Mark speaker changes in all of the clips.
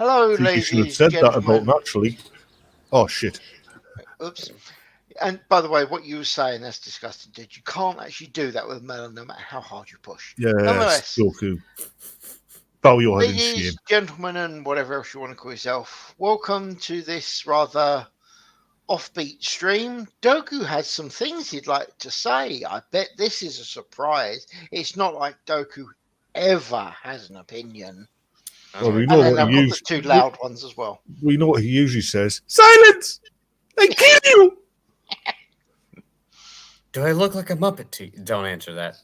Speaker 1: Hello,
Speaker 2: I think you should have
Speaker 1: ladies,
Speaker 2: said that about
Speaker 1: gentlemen.
Speaker 2: naturally. Oh, shit.
Speaker 1: Oops. And by the way, what you were saying, that's disgusting, dude. You can't actually do that with a melon no matter how hard you push.
Speaker 2: Yes,
Speaker 1: Nonetheless,
Speaker 2: Goku. Bow your head in
Speaker 1: ladies,
Speaker 2: shame.
Speaker 1: gentlemen, and whatever else you want to call yourself, welcome to this rather offbeat stream. Doku has some things he'd like to say. I bet this is a surprise. It's not like Doku ever has an opinion.
Speaker 2: Well, we
Speaker 1: And
Speaker 2: know
Speaker 1: then
Speaker 2: what
Speaker 1: I've
Speaker 2: he
Speaker 1: got the
Speaker 2: usually
Speaker 1: two loud ones as well.
Speaker 2: we know what he usually says. Silence! I kill you!
Speaker 3: Do I look like a Muppet to you? Don't answer that.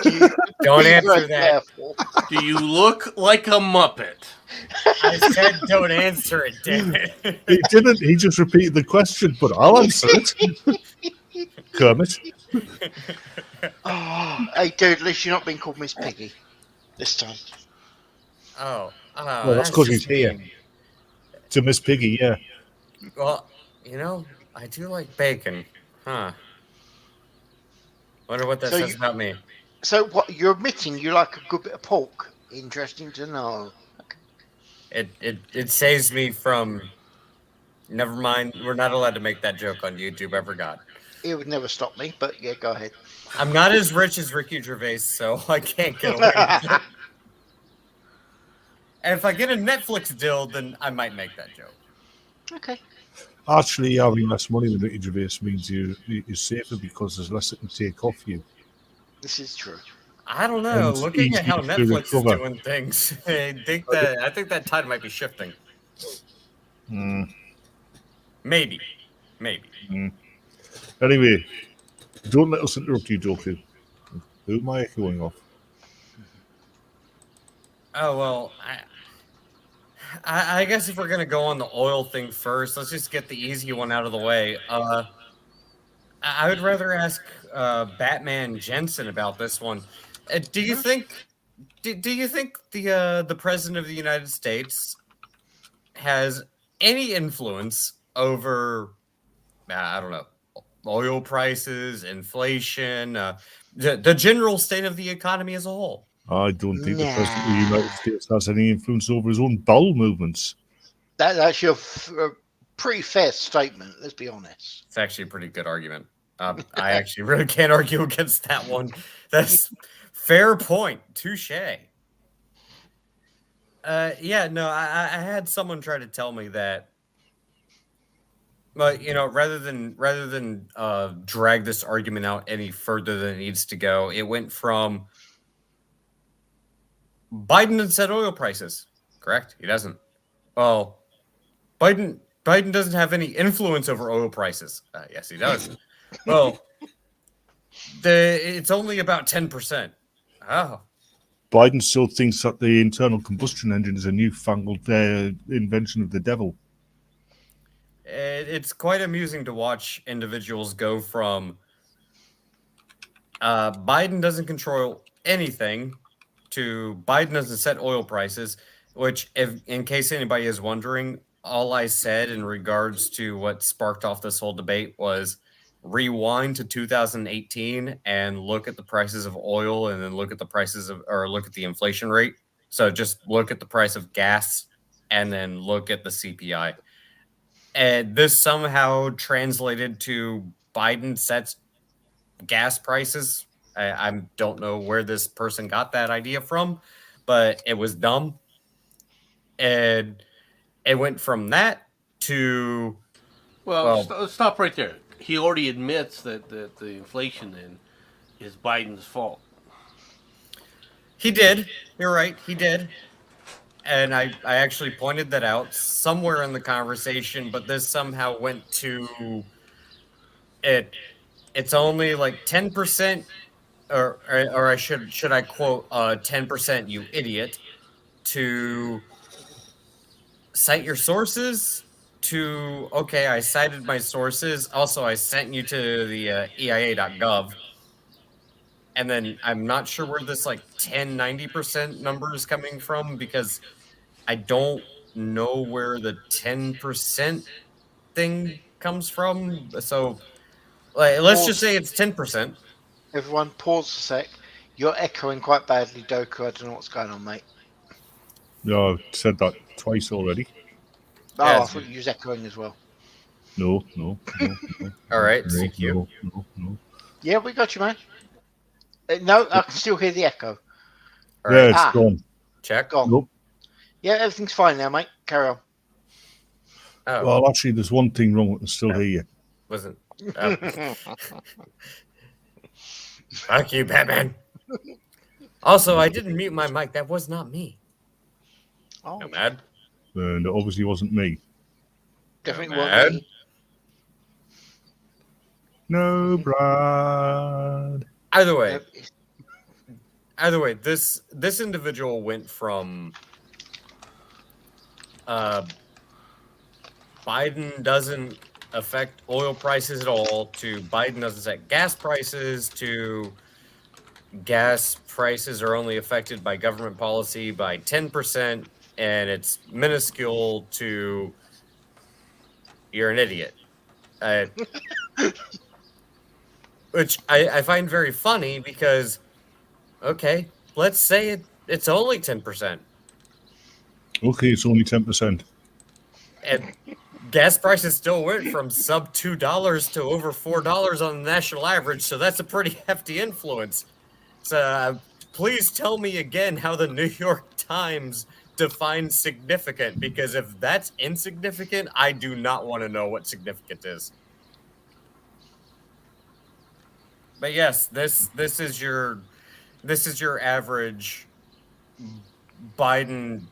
Speaker 1: You
Speaker 3: Don't
Speaker 1: be
Speaker 3: answer
Speaker 1: very
Speaker 3: that.
Speaker 1: careful.
Speaker 4: Do you look like a Muppet?
Speaker 3: I said don't answer it, damn it.
Speaker 2: He didn't. He just repeated the question, but I'll answer it. Kermit.
Speaker 1: Oh, hey, dude, at least you're not being called Miss Piggy this time.
Speaker 3: Oh,
Speaker 2: Well, that's 'cause
Speaker 3: just
Speaker 2: he's here.
Speaker 3: mean.
Speaker 2: To Miss Piggy, yeah.
Speaker 3: Well, I do like bacon. Huh. Wonder what that
Speaker 1: So
Speaker 3: says
Speaker 1: you-
Speaker 3: about me.
Speaker 1: So, what, you're admitting you like a good bit of pork? Interesting to know.
Speaker 3: It saves me from. Never mind. We're not allowed to make that joke on YouTube. I forgot.
Speaker 1: It would never stop me, but yeah, go ahead.
Speaker 3: I'm not as rich as Ricky Gervais, so I can't get away with it. And if I get a Netflix deal, then I might make that joke.
Speaker 1: Okay.
Speaker 2: Actually, having less money than Ricky Gervais means you're safer because there's less that can take off you.
Speaker 1: This is true.
Speaker 3: I don't
Speaker 2: And
Speaker 3: know.
Speaker 2: it's
Speaker 3: Looking at
Speaker 2: easy
Speaker 3: how
Speaker 2: to
Speaker 3: Netflix is
Speaker 2: recover.
Speaker 3: doing things, I think that tide might be shifting. Maybe.
Speaker 2: Anyway, don't let us interrupt you, Doku. Who am I echoing off?
Speaker 3: Oh well, I guess if we're gonna go on the oil thing first, let's just get the easy one out of the way. I would rather ask Batman Jensen about this one. Do you think? Do you think the president of the United States has any influence over? I don't know, oil prices, inflation, the general state of the economy as a whole.
Speaker 2: I don't think the president of the
Speaker 1: Nah.
Speaker 2: United States has any influence over his own bowel movements.
Speaker 1: That's your pretty fair statement, let's be honest.
Speaker 3: It's actually a pretty good argument. I actually really can't argue against that one. That's fair point. Touche. Yeah, no, I had someone try to tell me that, but rather than drag this argument out any further than it needs to go, it went from Biden doesn't set oil prices, correct? He doesn't. Well, Biden doesn't have any influence over oil prices. Yes, he does. Well, it's only about 10%. Oh,
Speaker 2: Biden still thinks that the internal combustion engine is a newfangled invention of the devil.
Speaker 3: it's quite amusing to watch individuals go from Biden doesn't control anything to Biden doesn't set oil prices, which, if in case anybody is wondering, all I said in regards to what sparked off this whole debate was rewind to 2018 and look at the prices of oil and then look at the inflation rate. So just look at the price of gas and then look at the CPI. And this somehow translated to Biden sets gas prices. I don't know where this person got that idea from, but it was dumb. And it went from that to
Speaker 4: Let's stop right there. He already admits that the inflation then is Biden's fault.
Speaker 3: he did. You're right. He did. And I actually pointed that out somewhere in the conversation, but this somehow went to it. It's only like 10%, or I should I quote 10%, you idiot, to cite your sources. Okay, I cited my sources. Also, I sent you to the EIA.gov. And then I'm not sure where this like 90% number is coming from because I don't know where the 10% thing comes from. So let's just say it's 10%.
Speaker 1: Everyone, pause a sec. You're echoing quite badly, Doku. I don't know what's going on, mate.
Speaker 2: No, I said that twice already.
Speaker 1: Oh,
Speaker 3: Yeah,
Speaker 1: I thought you was echoing as well.
Speaker 2: No.
Speaker 3: All right,
Speaker 2: no,
Speaker 3: CQ.
Speaker 2: no.
Speaker 1: Yeah, we got you, man. No, I can still hear the echo.
Speaker 3: All
Speaker 2: Yeah,
Speaker 3: right,
Speaker 2: it's
Speaker 1: Ah.
Speaker 2: gone.
Speaker 3: check.
Speaker 1: Gone.
Speaker 2: Nope.
Speaker 1: Yeah, everything's fine now, mate. Carry on.
Speaker 3: Oh,
Speaker 2: Well, actually, there's one thing wrong. I can still hear you.
Speaker 3: wasn't. Fuck you, Batman. Also, I didn't mute my mic. That was not me.
Speaker 1: Oh,
Speaker 3: No mad.
Speaker 2: And it obviously wasn't me.
Speaker 1: definitely
Speaker 3: No
Speaker 1: weren't
Speaker 3: mad.
Speaker 1: me.
Speaker 2: No, Brad.
Speaker 3: Either way,
Speaker 1: Nope, it's-
Speaker 3: this individual went from Biden doesn't affect oil prices at all to Biden doesn't set gas prices to gas prices are only affected by government policy by 10% and it's minuscule to you're an idiot. Which I find very funny because, okay, let's say it's only 10%.
Speaker 2: Okay, it's only 10%.
Speaker 3: And gas prices still went from sub $2 to over $4 on the national average, so that's a pretty hefty influence. So please tell me again how the New York Times defines significant, because if that's insignificant, I do not want to know what significant is. But yes, this is your average Biden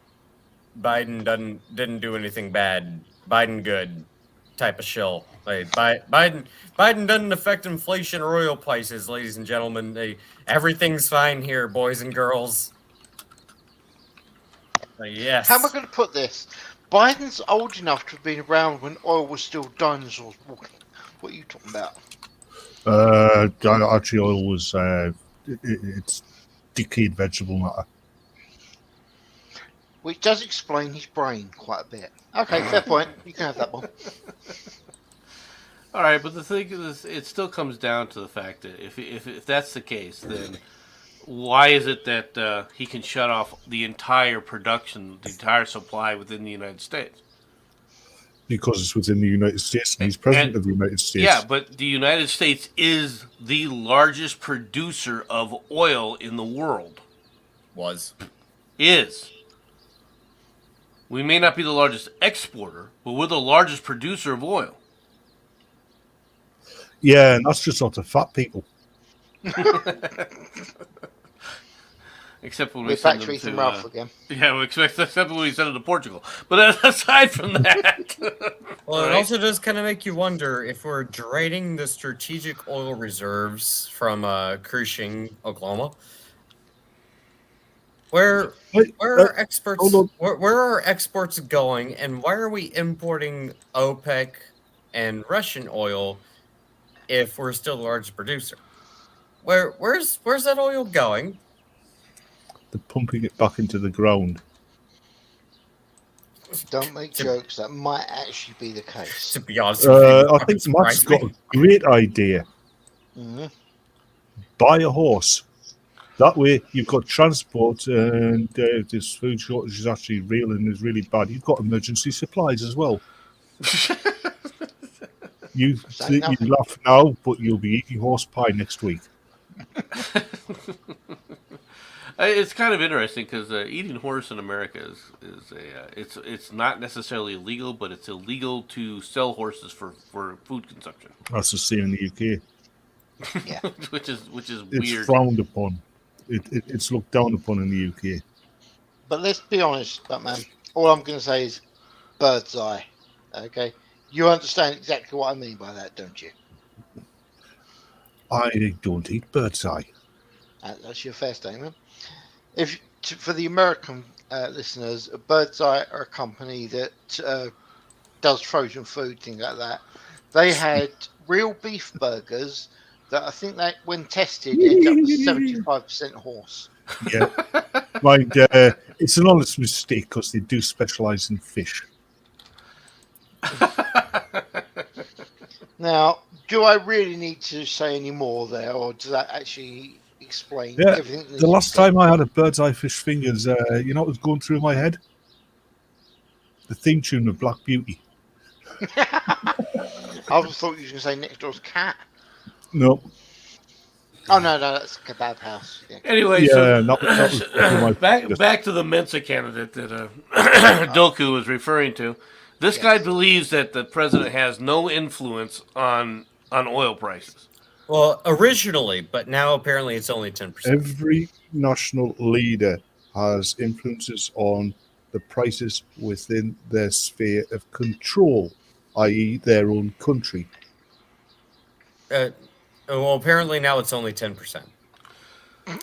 Speaker 3: didn't do anything bad. Biden good type of shill. Like Biden doesn't affect inflation or oil prices, ladies and gentlemen. Everything's fine here, boys and girls. Yes.
Speaker 1: How am I going to put this? Biden's old enough to have been around when oil was still dinosaurs walking. What are you talking about?
Speaker 2: Actually, oil was it's decayed vegetable matter.
Speaker 1: Which does explain his brain quite a bit. Okay, fair point. You can have that one.
Speaker 4: All right, but the thing is, it still comes down to the fact that if that's the case, then why is it that he can shut off the entire production, the entire supply within the United States?
Speaker 2: Because it's within the United States and he's president of the United States.
Speaker 4: Yeah, but the United States is the largest producer of oil in the world.
Speaker 3: Was.
Speaker 4: Is. We may not be the largest exporter, but we're the largest producer of oil.
Speaker 2: Yeah, and that's just not the fat people.
Speaker 4: Except when we
Speaker 1: We're
Speaker 4: send
Speaker 1: back to
Speaker 4: them
Speaker 1: Ethan
Speaker 4: to
Speaker 1: Ralph again.
Speaker 4: yeah, except when we send them to Portugal. But aside from that,
Speaker 3: Well,
Speaker 4: all
Speaker 3: it
Speaker 4: right.
Speaker 3: also does kind of make you wonder if we're draining the strategic oil reserves from Cushing, Oklahoma. Where are exports?
Speaker 2: hold on.
Speaker 3: Where are exports going, and why are we importing OPEC and Russian oil if we're still the largest producer? Where's that oil going?
Speaker 2: They're pumping it back into the ground.
Speaker 1: Don't make jokes. That might actually be the case.
Speaker 3: To be honest with you,
Speaker 2: I think Matt's got a great idea.
Speaker 1: Mm-hmm.
Speaker 2: Buy a horse. That way, you've got transport, and if this food shortage is actually real and is really bad, you've got emergency supplies as well. You
Speaker 1: Say nothing.
Speaker 2: laugh now, but you'll be eating horse pie next week.
Speaker 4: It's kind of interesting because eating horse in America it's not necessarily illegal, but it's illegal to sell horses for food consumption.
Speaker 2: That's the same in the UK.
Speaker 1: Yeah.
Speaker 4: which is
Speaker 2: It's
Speaker 4: weird.
Speaker 2: frowned upon. It's looked down upon in the UK.
Speaker 1: But let's be honest, Batman. All I'm going to say is bird's eye. Okay? You understand exactly what I mean by that, don't you?
Speaker 2: I don't eat bird's eye.
Speaker 1: That's your fair statement. For the American listeners, Bird's Eye are a company that does frozen food, things like that. They had real beef burgers that I think that, when tested, ended up with 75% horse.
Speaker 2: Yeah. Mind, it's an honest mistake because they do specialise in fish.
Speaker 1: Now, do I really need to say any more there, or does that actually explain everything?
Speaker 2: The last time I had a bird's eye fish fingers, you know what was going through my head? the theme tune of Black Beauty.
Speaker 1: I just thought you were going to say Next Door's Cat.
Speaker 2: No,
Speaker 1: Oh, no, that's Kebab House. Yeah.
Speaker 4: Anyway,
Speaker 2: yeah,
Speaker 4: so
Speaker 2: that was my
Speaker 4: back to the Mensa candidate that Doku was referring to. This
Speaker 1: Yes.
Speaker 4: guy believes that the president has no influence on oil prices.
Speaker 3: Well, originally, but now apparently it's only 10%.
Speaker 2: Every national leader has influences on the prices within their sphere of control, i.e., their own country.
Speaker 3: Well, apparently now it's only 10%.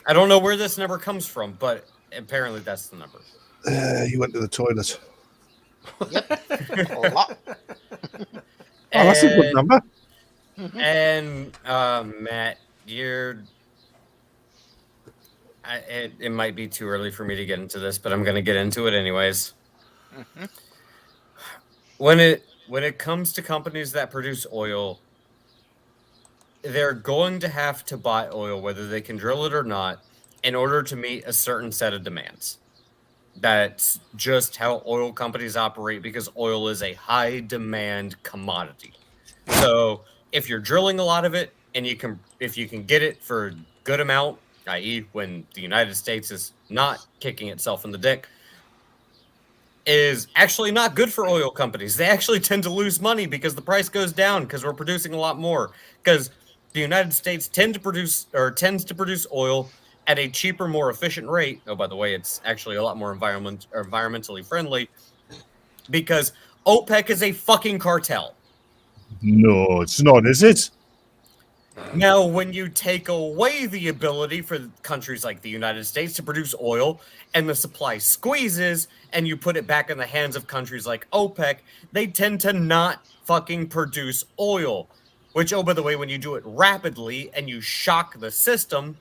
Speaker 3: I don't know where this number comes from, but apparently that's the number.
Speaker 2: You went to the toilet.
Speaker 1: Yep. A lot.
Speaker 2: Oh, that's a good number.
Speaker 3: And Matt, it might be too early for me to get into this, but I'm going to get into it anyways.
Speaker 1: Mhm.
Speaker 3: When it comes to companies that produce oil, they're going to have to buy oil, whether they can drill it or not, in order to meet a certain set of demands. That's just how oil companies operate, because oil is a high demand commodity. So if you're drilling a lot of it, and if you can get it for a good amount, i.e., when the United States is not kicking itself in the dick, is actually not good for oil companies. They actually tend to lose money because the price goes down because we're producing a lot more. Because the United States tends to produce oil at a cheaper, more efficient rate. Oh, by the way, it's actually a lot more environmentally friendly, because OPEC is a fucking cartel.
Speaker 2: No, it's not, is it?
Speaker 3: Now, when you take away the ability for countries like the United States to produce oil, and the supply squeezes, and you put it back in the hands of countries like OPEC, they tend to not fucking produce oil. Which, oh, by the way, when you do it rapidly and you shock the system,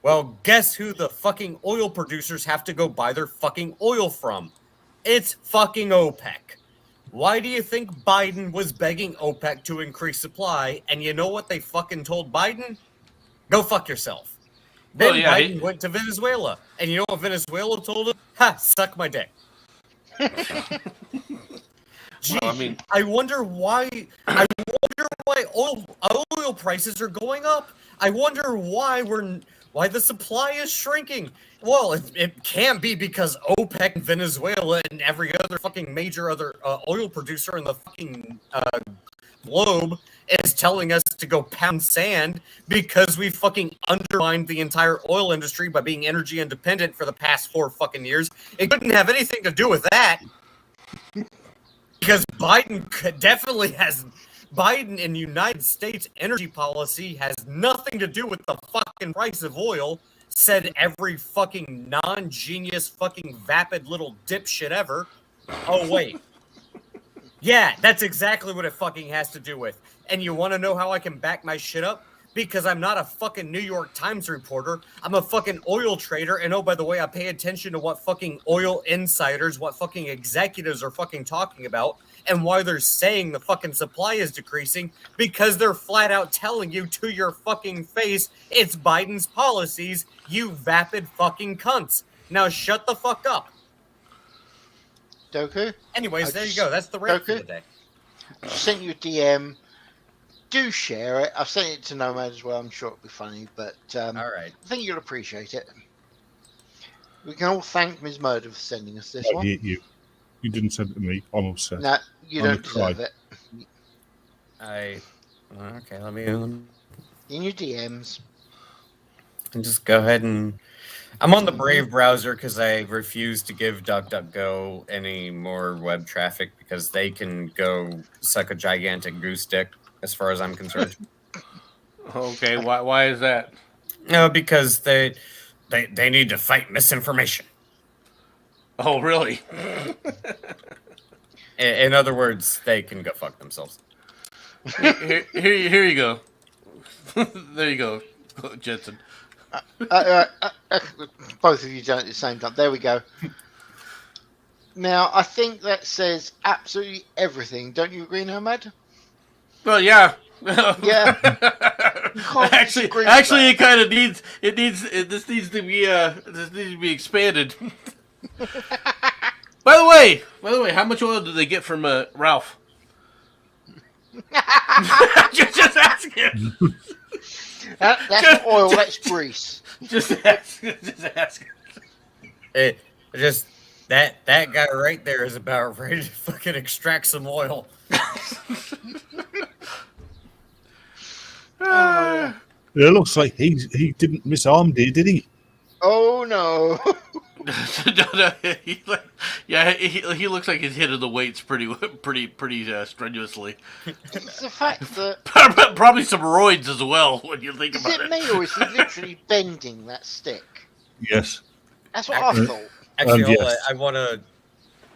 Speaker 3: well, guess who the fucking oil producers have to go buy their fucking oil from? It's fucking OPEC. Why do you think Biden was begging OPEC to increase supply? And you know what they fucking told Biden? Go fuck yourself. Then
Speaker 4: Well, yeah,
Speaker 3: Biden went to Venezuela. And you know what Venezuela told him? Ha, suck my dick. Gee,
Speaker 4: Well, I mean-
Speaker 3: I wonder why oil prices are going up. I wonder why the supply is shrinking. Well, it can't be because OPEC and Venezuela and every other fucking major other oil producer in the fucking globe is telling us to go pound sand, because we fucking undermined the entire oil industry by being energy independent for the past 4 fucking years. It couldn't have anything to do with that. Because Biden and United States energy policy has nothing to do with the fucking price of oil, said every fucking non-genius fucking vapid little dipshit ever. Oh, wait. Yeah, that's exactly what it fucking has to do with. And you want to know how I can back my shit up? Because I'm not a fucking New York Times reporter. I'm a fucking oil trader. And oh, by the way, I pay attention to what fucking oil insiders, what fucking executives are fucking talking about, and why they're saying the fucking supply is decreasing, because they're flat out telling you to your fucking face it's Biden's policies, you vapid fucking cunts. Now shut the fuck up.
Speaker 1: Doku?
Speaker 3: Anyways, there you go. That's the rant for the day.
Speaker 1: I sent you a DM. Do share it. I've sent it to Nomad as well. I'm sure it'll be funny, but
Speaker 3: All right.
Speaker 1: I think you'll appreciate it. We can all thank Ms. Murder for sending us this
Speaker 2: I
Speaker 1: one.
Speaker 2: hate you. You didn't send it to me. I'm upset.
Speaker 1: No, you
Speaker 2: I'm
Speaker 1: don't
Speaker 2: gonna
Speaker 1: deserve it.
Speaker 3: Okay, let me
Speaker 1: In your DMs.
Speaker 3: just go ahead and... I'm on the Brave browser because I refuse to give DuckDuckGo any more web traffic, because they can go suck a gigantic goose dick, as far as I'm concerned.
Speaker 4: Okay, why is that?
Speaker 3: No, because they need to fight misinformation.
Speaker 4: Oh, really?
Speaker 3: In other words, they can go fuck themselves.
Speaker 4: Here you go. There you go, Jensen.
Speaker 1: Both of you done it at the same time. There we go. Now, I think that says absolutely everything. Don't you agree, Nomad?
Speaker 4: Well, yeah.
Speaker 1: Yeah.
Speaker 4: actually,
Speaker 1: disagree with
Speaker 4: it kind of needs. This needs to be expanded. By the way, how much oil did they get from Ralph? just asking.
Speaker 1: That's not oil, that's grease.
Speaker 4: Just asking. Just asking.
Speaker 3: It just that guy right there is about ready to fucking extract some oil.
Speaker 2: It looks like he didn't miss arm day, did he?
Speaker 1: Oh no.
Speaker 4: he looks like he's hitting the weights pretty strenuously.
Speaker 1: It's the fact that
Speaker 4: Probably some roids as well when you think
Speaker 1: is
Speaker 4: about
Speaker 1: it
Speaker 4: it.
Speaker 1: me or is he literally bending that stick?
Speaker 2: Yes.
Speaker 1: That's what I thought.
Speaker 3: Actually, hold
Speaker 2: yes.
Speaker 3: on, I want to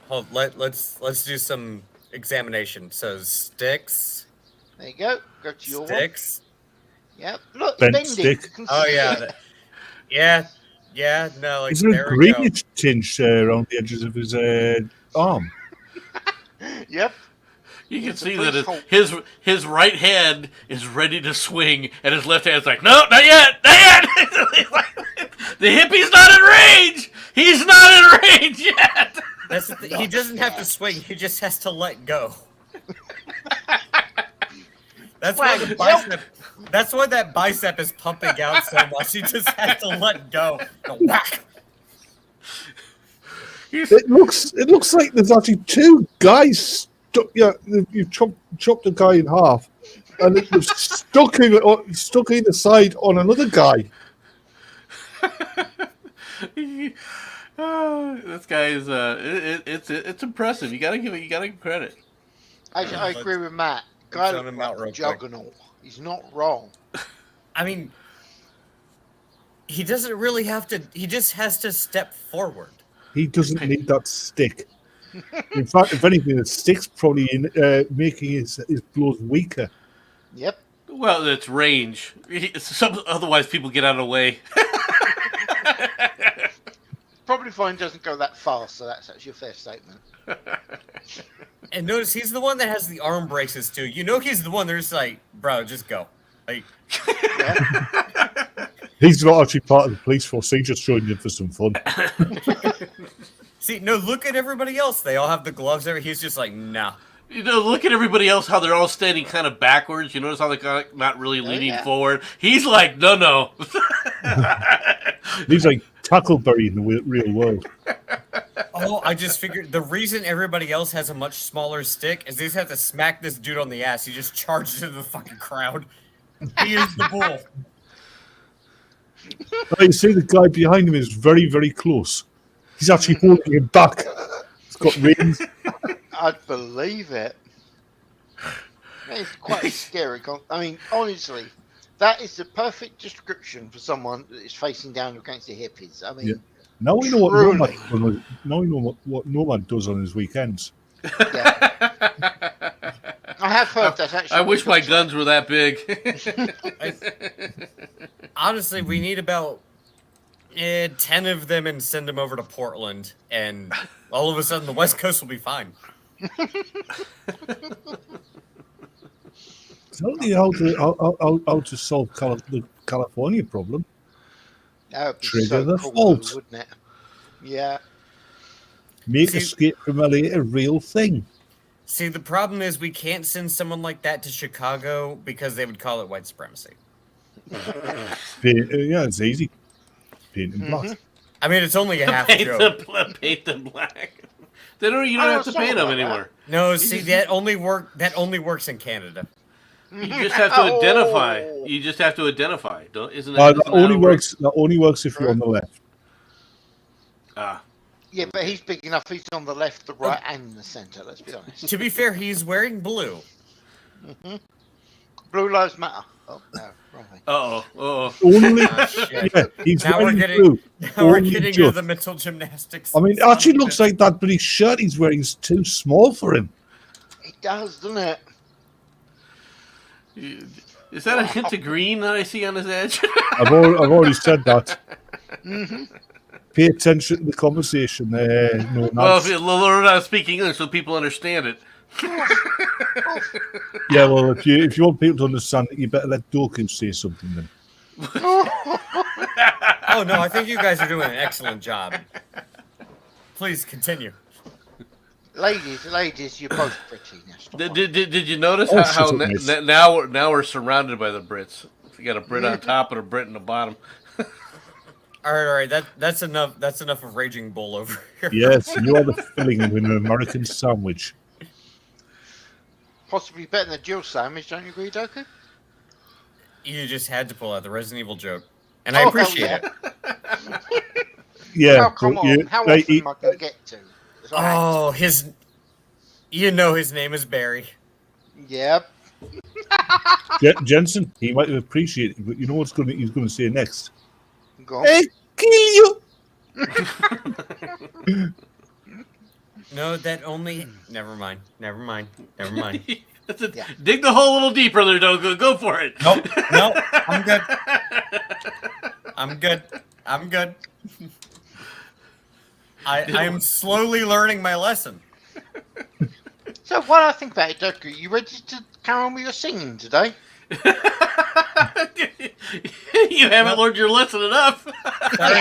Speaker 3: hold. Let's do some examination. So sticks,
Speaker 1: There you go. Go to your one.
Speaker 3: sticks.
Speaker 1: Yep. Look,
Speaker 2: Bent
Speaker 1: bending.
Speaker 2: stick.
Speaker 1: You can
Speaker 3: Oh
Speaker 1: see
Speaker 3: yeah,
Speaker 1: it.
Speaker 3: yeah. No, like
Speaker 2: Is there a
Speaker 3: there we go.
Speaker 2: greenish tinge around the edges of his arm?
Speaker 1: Yep.
Speaker 4: You can
Speaker 1: It's a
Speaker 4: see that
Speaker 1: police
Speaker 4: his right hand is ready to swing, and his left hand's like, no, not yet, not yet. The hippie's not in range. He's not in range yet.
Speaker 3: That's the he doesn't have to swing. He just has to let go. That's why the bicep. That's why that bicep is pumping out so much. He just has to let go. And whack.
Speaker 2: It looks like there's actually two guys stuck. Yeah, you've chopped a guy in half, and it was stuck either side on another guy.
Speaker 4: This guy is it's impressive. You gotta give him credit.
Speaker 1: Actually, I agree with Matt. Guy
Speaker 3: zone
Speaker 1: looks
Speaker 3: him out
Speaker 1: like a
Speaker 3: real quick.
Speaker 1: juggernaut. He's not wrong.
Speaker 3: I mean, he doesn't really have to. He just has to step forward.
Speaker 2: He doesn't need that stick. In fact, if anything, the stick's probably making his blows weaker.
Speaker 1: Yep.
Speaker 4: Well, it's range. Otherwise, people get out of the way.
Speaker 1: Probably fine doesn't go that fast, so that's actually a fair statement.
Speaker 3: And notice he's the one that has the arm braces too. You know he's the one that's like, bro, just go. Like,
Speaker 1: Yeah.
Speaker 2: He's not actually part of the police force. He's just joined in for some fun.
Speaker 3: see, no, look at everybody else. They all have the gloves there. He's just like, nah.
Speaker 4: You know, look at everybody else, how they're all standing kind of backwards. You notice how they're kind of not really leaning
Speaker 1: yeah.
Speaker 4: forward? He's like, no.
Speaker 2: He's like Tackleberry in the real world.
Speaker 3: Oh, I just figured the reason everybody else has a much smaller stick is they just have to smack this dude on the ass. He just charges into the fucking crowd. He is the bull.
Speaker 2: You see the guy behind him is very, very close. He's actually holding him back. He's got reins.
Speaker 1: I'd believe it. It's quite a scary. I mean, honestly, that is the perfect description for someone that is facing down against the hippies. I mean,
Speaker 2: Yeah. Now we know
Speaker 1: truly.
Speaker 2: now we know what Nomad does on his weekends.
Speaker 1: Yeah. I have heard that actually.
Speaker 4: I wish my guns were that big.
Speaker 3: Honestly, we need about 10 of them and send them over to Portland, and all of a sudden the West Coast will be fine.
Speaker 2: Tell me how to solve the California problem.
Speaker 1: That would be
Speaker 2: Trigger
Speaker 1: so
Speaker 2: the
Speaker 1: cool,
Speaker 2: fault.
Speaker 1: wouldn't it? Yeah.
Speaker 2: Make
Speaker 3: See-
Speaker 2: escape from LA a real thing.
Speaker 3: See, the problem is we can't send someone like that to Chicago because they would call it white supremacy.
Speaker 2: Yeah, it's easy. Paint them black.
Speaker 3: I mean, it's only a half
Speaker 4: paint
Speaker 3: joke.
Speaker 4: them black. You don't
Speaker 1: I
Speaker 4: have to
Speaker 1: don't
Speaker 4: paint
Speaker 1: know
Speaker 4: them
Speaker 1: about
Speaker 4: anymore.
Speaker 3: No, see, that only works in Canada.
Speaker 4: You just have to
Speaker 1: Oh.
Speaker 4: identify. You just have to identify. Isn't that?
Speaker 2: That
Speaker 4: isn't
Speaker 2: only
Speaker 4: how it
Speaker 2: works. That only works if you're on the left.
Speaker 4: Ah,
Speaker 1: Yeah, but he's big enough. He's on the left, the right, and the centre. Let's be honest.
Speaker 3: To be fair, he's wearing blue.
Speaker 1: Blue lives matter. Oh no, wrong thing.
Speaker 4: uh-oh.
Speaker 2: Only.
Speaker 3: Oh, shit.
Speaker 2: Yeah, he's
Speaker 3: Now we're
Speaker 2: wearing
Speaker 3: getting-
Speaker 2: blue.
Speaker 3: Now we're
Speaker 2: Only
Speaker 3: getting into
Speaker 2: just.
Speaker 3: the mental gymnastics.
Speaker 2: I mean, it actually looks like that bloody shirt he's wearing is too small for him.
Speaker 1: It does, doesn't it?
Speaker 4: Is that a hint of green that I see on his edge?
Speaker 2: I've already said that.
Speaker 1: Mm-hmm.
Speaker 2: Pay attention to the conversation there. No,
Speaker 4: Well, learn how to speak English so people understand it.
Speaker 2: yeah. Well, if you want people to understand it, you better let Doku say something then.
Speaker 3: Oh no, I think you guys are doing an excellent job. Please continue.
Speaker 1: Ladies, you're both pretty. Now stop
Speaker 4: Did you notice
Speaker 2: Oh,
Speaker 4: how
Speaker 2: shut up, miss.
Speaker 4: now we're surrounded by the Brits? We got a Brit on top and a Brit in the bottom.
Speaker 3: All right. That's enough. That's enough of Raging Bull over here.
Speaker 2: Yes, you are the filling of an American sandwich.
Speaker 1: Possibly better than a Jill sandwich, don't you agree, Doku?
Speaker 3: You just had to pull out the Resident Evil joke, and I
Speaker 1: hell
Speaker 3: appreciate
Speaker 1: yeah.
Speaker 3: it.
Speaker 2: Yeah,
Speaker 1: Oh, come
Speaker 2: but
Speaker 1: on. How
Speaker 2: like,
Speaker 1: often am I going to get to? It's all right.
Speaker 3: Oh, his name is Barry.
Speaker 1: Yep.
Speaker 2: Jensen, he might have appreciated it, but you know what's he's going to say next?
Speaker 1: Go on.
Speaker 2: Hey, kill you!
Speaker 3: No, that only. Never mind.
Speaker 1: Yeah.
Speaker 4: Dig the hole a little deeper there, Dogo. Go for it.
Speaker 3: Nope. I'm good. I'm good. I am slowly learning my lesson.
Speaker 1: So, what I think about it, Doku, you ready to carry on with your singing today?
Speaker 4: You haven't learned your lesson enough.
Speaker 3: Sorry,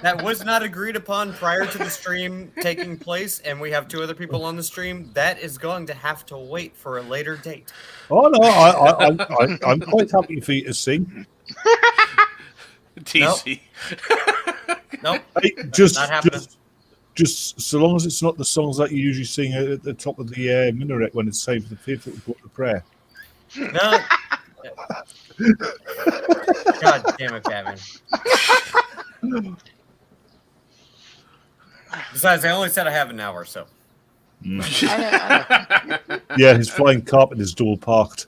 Speaker 3: that was not agreed upon prior to the stream taking place, and we have 2 other people on the stream. That is going to have to wait for a later date.
Speaker 2: Oh no, I'm quite happy for you to sing.
Speaker 4: TC.
Speaker 3: Nope.
Speaker 2: Hey, just
Speaker 3: Not happening.
Speaker 2: Just so long as it's not the songs that you usually sing at the top of the minaret when it's time for the faithful to go to prayer.
Speaker 3: No. God damn it, Batman. Besides, I only said I have an hour, so.
Speaker 1: I know.
Speaker 2: Yeah, his flying carpet is dual parked.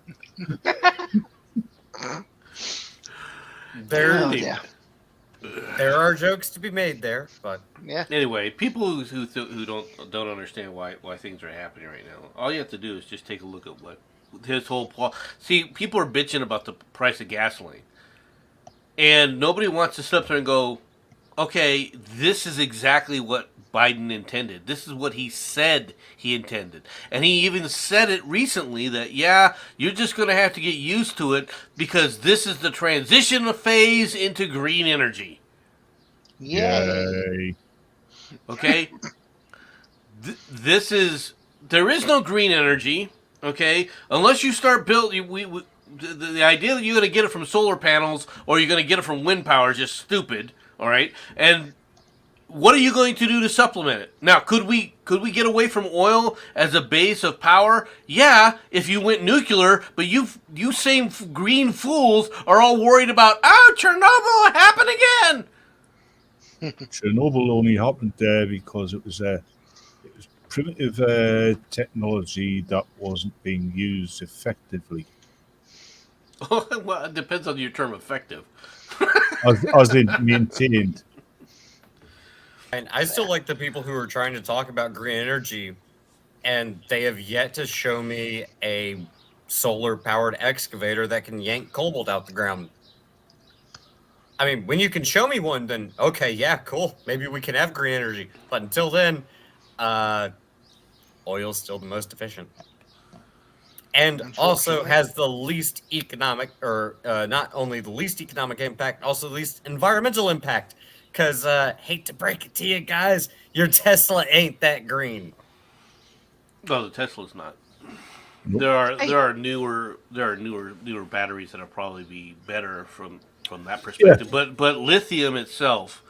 Speaker 3: There are jokes to be made there, but
Speaker 1: Yeah.
Speaker 4: Anyway, people who don't understand why things are happening right now, all you have to do is just take a look at what his whole plot. See, people are bitching about the price of gasoline, and nobody wants to sit up there and go, "Okay, this is exactly what Biden intended. This is what he said he intended." And he even said it recently that, yeah, you're just going to have to get used to it because this is the transition phase into green energy.
Speaker 1: Yay.
Speaker 4: Okay? There is no green energy, okay? Unless you start building, the idea that you're going to get it from solar panels or you're going to get it from wind power is just stupid, all right? And what are you going to do to supplement it? Now, could we get away from oil as a base of power? Yeah, if you went nuclear, but you same green fools are all worried about, oh, Chernobyl happened again.
Speaker 2: Chernobyl only happened there because it was primitive technology that wasn't being used effectively.
Speaker 4: Well, it depends on your term effective.
Speaker 2: As in maintained.
Speaker 3: and I still like the people who are trying to talk about green energy, and they have yet to show me a solar-powered excavator that can yank cobalt out the ground. I mean, when you can show me one, then okay, yeah, cool. Maybe we can have green energy. But until then, oil's still the most efficient. And also has the least economic, or not only the least economic impact, also the least environmental impact. Because, hate to break it to you guys, your Tesla ain't that green.
Speaker 4: No, the Tesla's not.
Speaker 2: Nope.
Speaker 4: There are newer batteries that'll probably be better from that perspective. Yeah. But lithium itself,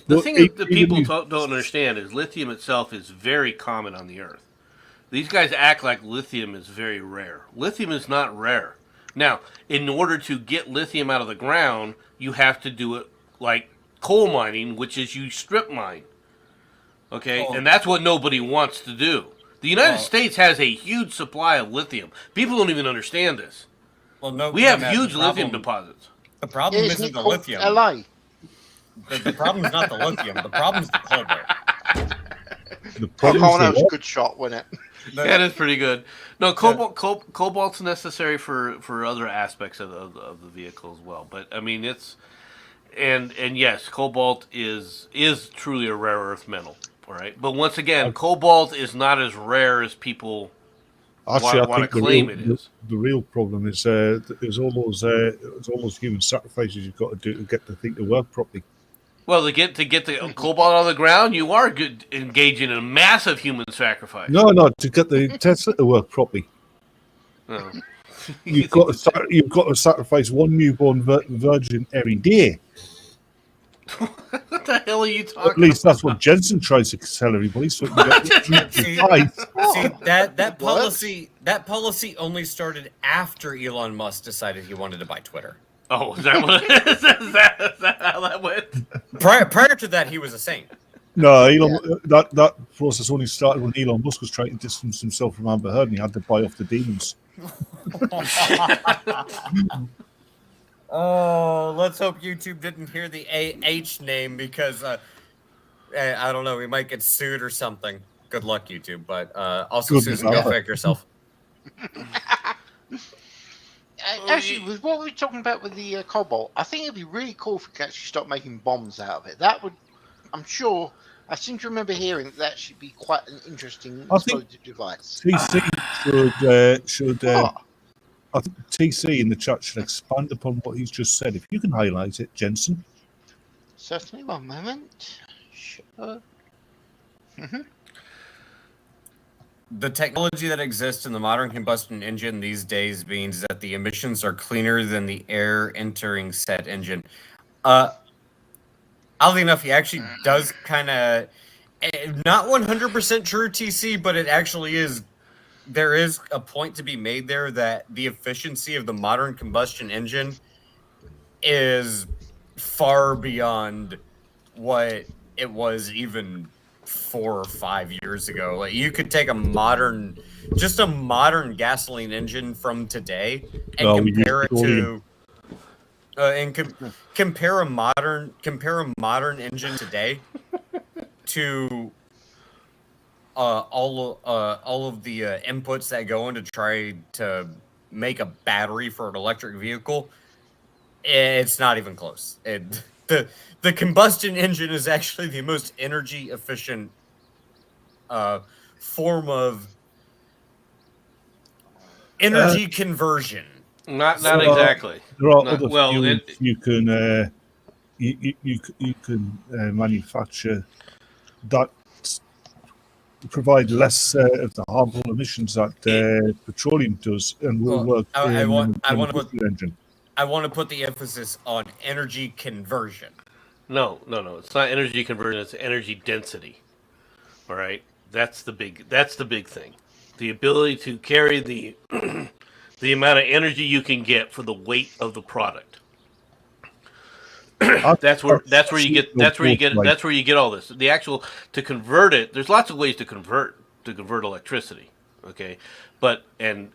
Speaker 4: the thing that people don't understand is lithium itself is very common on the Earth. These guys act like lithium is very rare. Lithium is not rare. Now, in order to get lithium out of the ground, you have to do it like coal mining, which is you strip mine. Okay? And that's what nobody wants to do. The United States has a huge supply of lithium. People don't even understand this.
Speaker 3: Well, no,
Speaker 4: we have huge lithium deposits.
Speaker 3: The problem isn't the lithium.
Speaker 1: LA.
Speaker 3: The problem is not the lithium. The problem is the cobalt.
Speaker 1: That was a good shot, wasn't it?
Speaker 4: That is pretty good. No, cobalt's necessary for other aspects of the vehicle as well. But I mean, it's and yes, cobalt is truly a rare earth metal. All right, but once again, cobalt is not as rare as people want to claim it is.
Speaker 2: The real problem is there's all those human sacrifices you've got to do to get the thing to work properly.
Speaker 4: Well, to get the cobalt on the ground, you are engaging in a massive human sacrifice.
Speaker 2: No, to get the Tesla to work properly,
Speaker 4: No.
Speaker 2: you've got to sacrifice one newborn virgin every day.
Speaker 4: What the hell are you talking
Speaker 2: At least
Speaker 4: about?
Speaker 2: that's what Jensen tries to tell everybody. So it can get
Speaker 3: See,
Speaker 1: Oh,
Speaker 3: that
Speaker 1: works.
Speaker 3: policy only started after Elon Musk decided he wanted to buy Twitter.
Speaker 4: Oh, is that what it is? Is that how that went?
Speaker 3: Prior to that, he was a saint.
Speaker 2: No, that process only started when Elon Musk was trying to distance himself from Amber Heard, and he had to buy off the demons.
Speaker 3: Oh, let's hope YouTube didn't hear the AH name because I don't know, we might get sued or something. Good luck, YouTube. But also,
Speaker 2: Good
Speaker 3: Susan,
Speaker 2: luck.
Speaker 3: go fake yourself.
Speaker 1: Actually, with what we were talking about with the cobalt, I think it'd be really cool if we could actually start making bombs out of it. That would, I'm sure, I seem to remember hearing that should be quite an interesting
Speaker 2: I think
Speaker 1: explosive device.
Speaker 2: TC should
Speaker 1: What?
Speaker 2: I think TC in the chat should expand upon what he's just said. If you can highlight it, Jensen.
Speaker 1: Certainly, one moment. Sure.
Speaker 3: The technology that exists in the modern combustion engine these days means that the emissions are cleaner than the air entering said engine. Oddly enough, he actually does kind of not 100% true, TC, but it actually is. There is a point to be made there that the efficiency of the modern combustion engine is far beyond what it was even 4 or 5 years ago. Like, you could take a modern gasoline engine from today and compare it to compare a modern engine today to all of the inputs that go in to try to make a battery for an electric vehicle. It's not even close. The combustion engine is actually the most energy efficient form of energy conversion.
Speaker 4: Not exactly.
Speaker 2: There are
Speaker 4: Not,
Speaker 2: other
Speaker 4: well,
Speaker 2: fuels you can you can manufacture that provide less of the harmful emissions that petroleum does, and will work
Speaker 3: I
Speaker 2: in
Speaker 3: want
Speaker 2: an
Speaker 3: to put
Speaker 2: industrial engine.
Speaker 3: I want to put the emphasis on energy conversion.
Speaker 4: no. It's not energy conversion. It's energy density. All right. That's the big thing. The ability to carry the the amount of energy you can get for the weight of the product. That's where you get all this. The actual to convert it. There's lots of ways to convert electricity. Okay, but when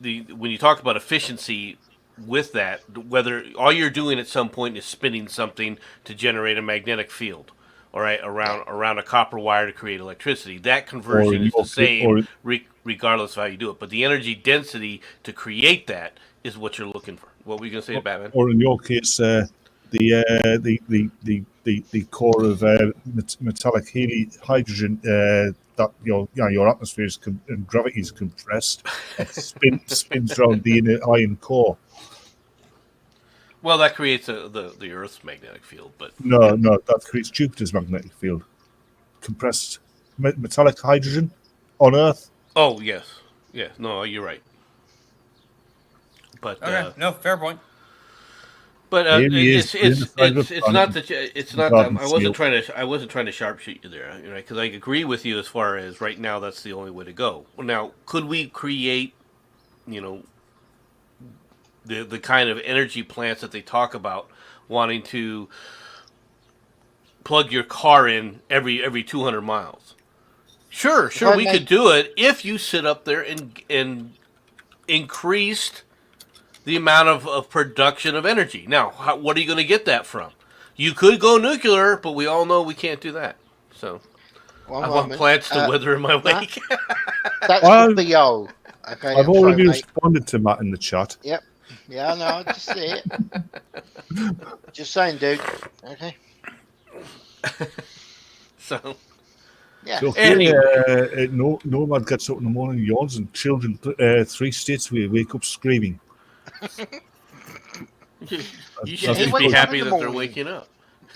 Speaker 4: you talk about efficiency with that, whether all you're doing at some point is spinning something to generate a magnetic field, all right, around a copper wire to create electricity. That conversion is the same regardless of how you do it. But the energy density to create that is what you're looking for. What were you going to say, Batman?
Speaker 2: Or in your case, the core of metallic hydrogen that your atmosphere is and gravity is compressed, spins around the iron core.
Speaker 4: Well, that creates the Earth's magnetic field, but
Speaker 2: No, that creates Jupiter's magnetic field. Compressed metallic hydrogen on Earth.
Speaker 4: oh yes, no, you're right. But
Speaker 3: Okay, no, fair point.
Speaker 4: But it's not that I wasn't trying to sharpshoot you there, because I agree with you as far as right now that's the only way to go. Now, could we create, the kind of energy plants that they talk about, wanting to plug your car in every 200 miles? Sure, we could do it if you sit up there and increased the amount of production of energy. Now, what are you going to get that from? You could go nuclear, but we all know we can't do that. So, I want plants to wither in my wake.
Speaker 1: That's the BO. Okay,
Speaker 2: I've already responded to Matt in the chat.
Speaker 1: Yep. Yeah, I know. I just see it. Just saying, dude. Okay.
Speaker 4: So.
Speaker 1: Yeah.
Speaker 2: So Nomad gets up in the morning, yawns, and children 3 states we wake up screaming.
Speaker 4: You should be happy that they're waking up.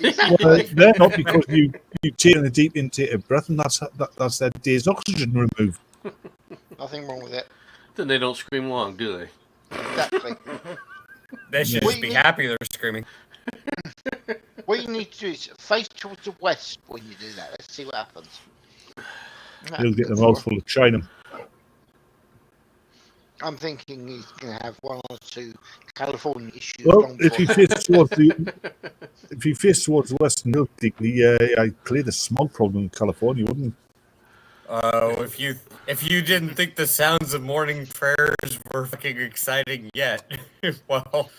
Speaker 2: Well, they're not, because you taking a deep intake of breath, and that's their day's oxygen removed.
Speaker 1: Nothing wrong with it.
Speaker 4: Then they don't scream long, do they?
Speaker 1: Exactly.
Speaker 3: They should
Speaker 1: What
Speaker 3: just
Speaker 1: you
Speaker 3: be
Speaker 1: need-
Speaker 3: happy they're screaming.
Speaker 1: What you need to do is face towards the west when you do that. Let's see what happens.
Speaker 2: You'll get a mouthful of China.
Speaker 1: I'm thinking he's going to have one or two California issues.
Speaker 2: Well,
Speaker 1: long
Speaker 2: if you
Speaker 1: before-
Speaker 2: face towards the western Hill, I'd clear the smog problem in California, wouldn't
Speaker 3: Oh, if you didn't think the sounds of morning prayers were fucking exciting yet, well,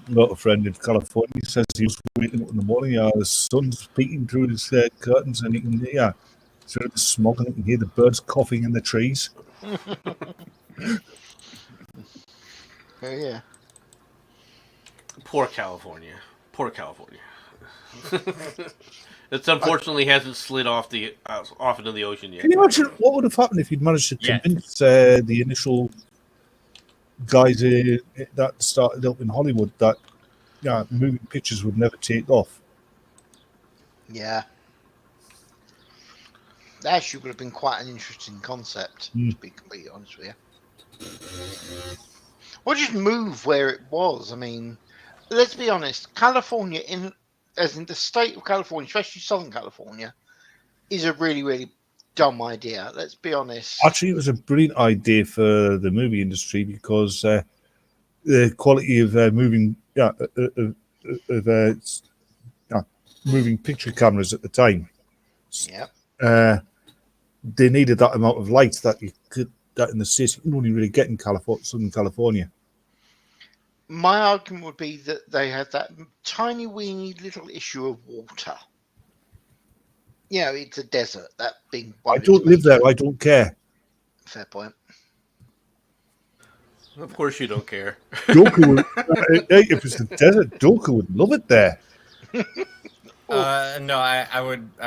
Speaker 2: Not a friend in California. He says he was waking up in the morning. The sun's peeking through his curtains, and he can hear through the smog, and he can hear the birds coughing in the trees.
Speaker 1: Oh, yeah.
Speaker 4: Poor California. Poor California. It's unfortunately hasn't slid off into the ocean yet.
Speaker 2: Can you imagine what would have happened if you'd managed to
Speaker 3: Yeah.
Speaker 2: convince the initial guys that started up in Hollywood that moving pictures would never take off?
Speaker 1: Yeah. That actually would have been quite an interesting concept,
Speaker 2: Mm.
Speaker 1: to be completely honest with you. Or just move where it was. I mean, let's be honest. California, as in the state of California, especially Southern California, is a really, really dumb idea. Let's be honest.
Speaker 2: Actually, it was a brilliant idea for the movie industry, because the quality of moving moving picture cameras at the time,
Speaker 1: Yeah.
Speaker 2: they needed that amount of light that in the States you can only really get in Southern California.
Speaker 1: My argument would be that they had that tiny, weeny little issue of water. It's a desert. That big.
Speaker 2: I don't live there. I don't care.
Speaker 1: Fair point.
Speaker 4: Of course you don't care.
Speaker 2: Doku would, if it's the desert, Doku would love it there.
Speaker 3: no, I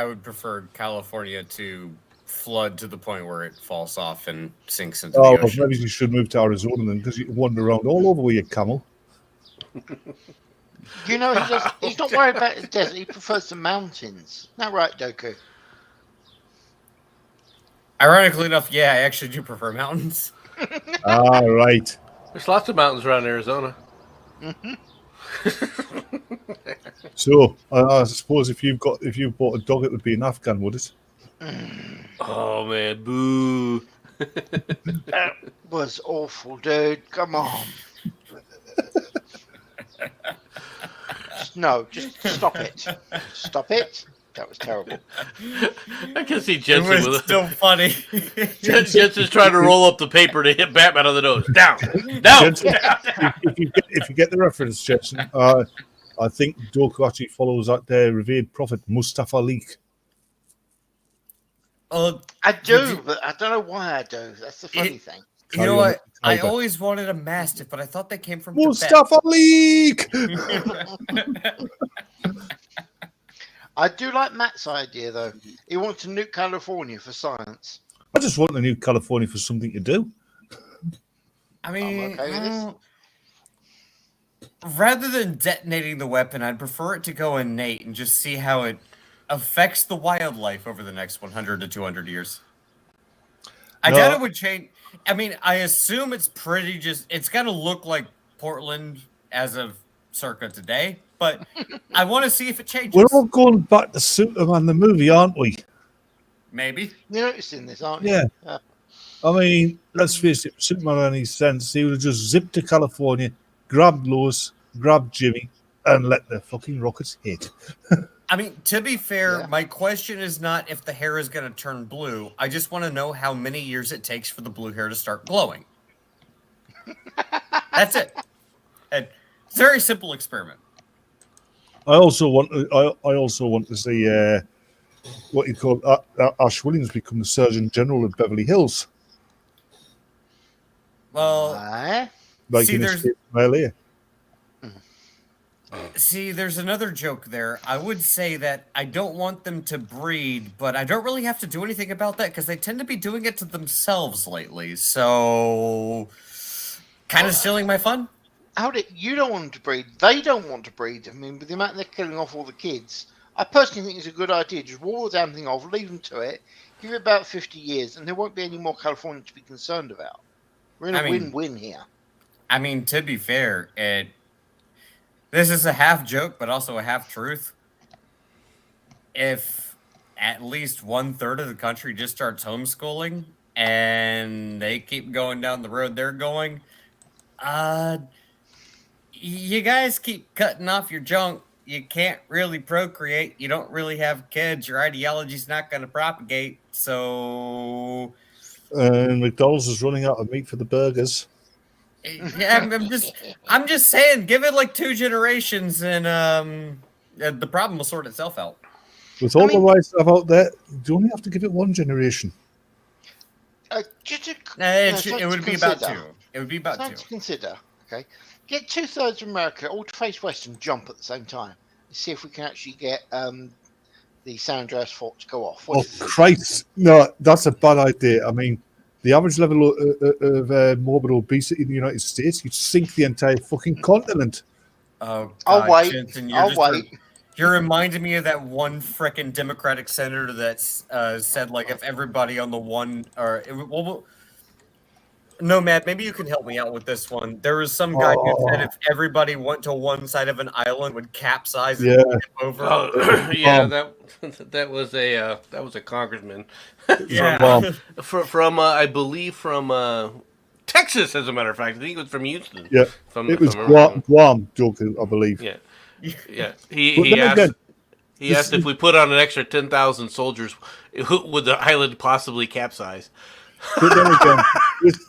Speaker 3: would prefer California to flood to the point where it falls off and sinks into
Speaker 2: Oh,
Speaker 3: the
Speaker 2: well,
Speaker 3: ocean.
Speaker 2: maybe you should move to Arizona then, because you can wander around all over with your camel.
Speaker 1: He's not worried about the desert. He prefers the mountains. Isn't that right, Doku?
Speaker 3: Ironically enough, yeah, I actually do prefer mountains.
Speaker 2: Ah, right.
Speaker 4: There's lots of mountains around Arizona.
Speaker 2: So I suppose if you bought a dog, it would be an Afghan, would it?
Speaker 4: Oh man, boo!
Speaker 1: That was awful, dude. Come on. Just stop it. Stop it. That was terrible.
Speaker 4: I can see
Speaker 3: It
Speaker 4: Jensen
Speaker 3: was
Speaker 4: with it.
Speaker 3: still funny.
Speaker 4: Jensen's trying to roll up the paper to hit Batman on the nose. Down, down.
Speaker 2: Jensen, if you get the reference, Jensen, I think Doku actually follows that revered prophet Mustafa Leak.
Speaker 1: I do, but I don't know why I do. That's the funny thing.
Speaker 3: You know what? I
Speaker 2: Tiger.
Speaker 3: always wanted a mastiff, but I thought they came from Tibet.
Speaker 2: Mustafa Leak.
Speaker 1: I do like Matt's idea, though. He wants to nuke California for science.
Speaker 2: I just want a new California for something to do.
Speaker 3: I mean,
Speaker 1: okay with this.
Speaker 3: rather than detonating the weapon, I'd prefer it to go innate and just see how it affects the wildlife over the next 100 to 200 years. I doubt it would change. I mean, I assume it's it's going to look like Portland as of circa today, but I want to see if it changes.
Speaker 2: We're all going back to Superman the movie, aren't we?
Speaker 3: Maybe.
Speaker 1: You're noticing this, aren't you?
Speaker 2: Yeah. I mean, let's face it, Superman had any sense, he would have just zipped to California, grabbed Lois, grabbed Jimmy, and let the fucking rockets hit.
Speaker 3: I mean, to be fair,
Speaker 1: Yeah.
Speaker 3: my question is not if the hair is going to turn blue. I just want to know how many years it takes for the blue hair to start glowing. That's it. And it's a very simple experiment.
Speaker 2: I also want to see what you call Ash Williams become the Surgeon General of Beverly Hills,
Speaker 3: Well,
Speaker 1: Why?
Speaker 2: like
Speaker 3: See,
Speaker 2: in
Speaker 3: there's-
Speaker 2: Escape from LA.
Speaker 3: see, there's another joke there. I would say that I don't want them to breed, but I don't really have to do anything about that because they tend to be doing it to themselves lately. So, kind of stealing my fun.
Speaker 1: You don't want them to breed. They don't want to breed. I mean, with the amount they're killing off all the kids, I personally think it's a good idea. Just wall the damn thing off, leave them to it, give it about 50 years, and there won't be any more California to be concerned about. We're in a win-win here.
Speaker 3: I mean, to be fair, this is a half joke, but also a half truth. If at least 1/3 of the country just starts homeschooling and they keep going down the road they're going, you guys keep cutting off your junk. You can't really procreate. You don't really have kids. Your ideology's not going to propagate. So,
Speaker 2: and McDonald's is running out of meat for the burgers.
Speaker 3: Yeah, I'm just saying, give it like 2 generations, and the problem will sort itself out.
Speaker 2: With all the right stuff out there, you only have to give it 1 generation.
Speaker 3: It would be about 2. It would be about 2.
Speaker 1: To consider. Okay, get 2/3 of America all to face west and jump at the same time. Let's see if we can actually get the San Andreas fault to go off.
Speaker 2: Oh Christ! No, that's a bad idea. I mean, the average level of morbid obesity in the United States, you'd sink the entire fucking continent.
Speaker 3: Oh, God,
Speaker 1: I'll wait.
Speaker 3: Jensen,
Speaker 1: I'll wait.
Speaker 3: You're reminding me of that one frickin' Democratic senator that said, like, if everybody on the one, Nomad, maybe you can help me out with this one. There was some guy who said if everybody went to one side of an island, would capsize and tip over.
Speaker 4: That was a congressman.
Speaker 3: Yeah,
Speaker 4: from I believe from Texas, as a matter of fact. I think it was from Houston.
Speaker 2: Yeah, it was Guam, joking, I believe.
Speaker 4: Yeah. Yeah, he asked if we put on an extra 10,000 soldiers, would the island possibly capsize?
Speaker 2: But then again,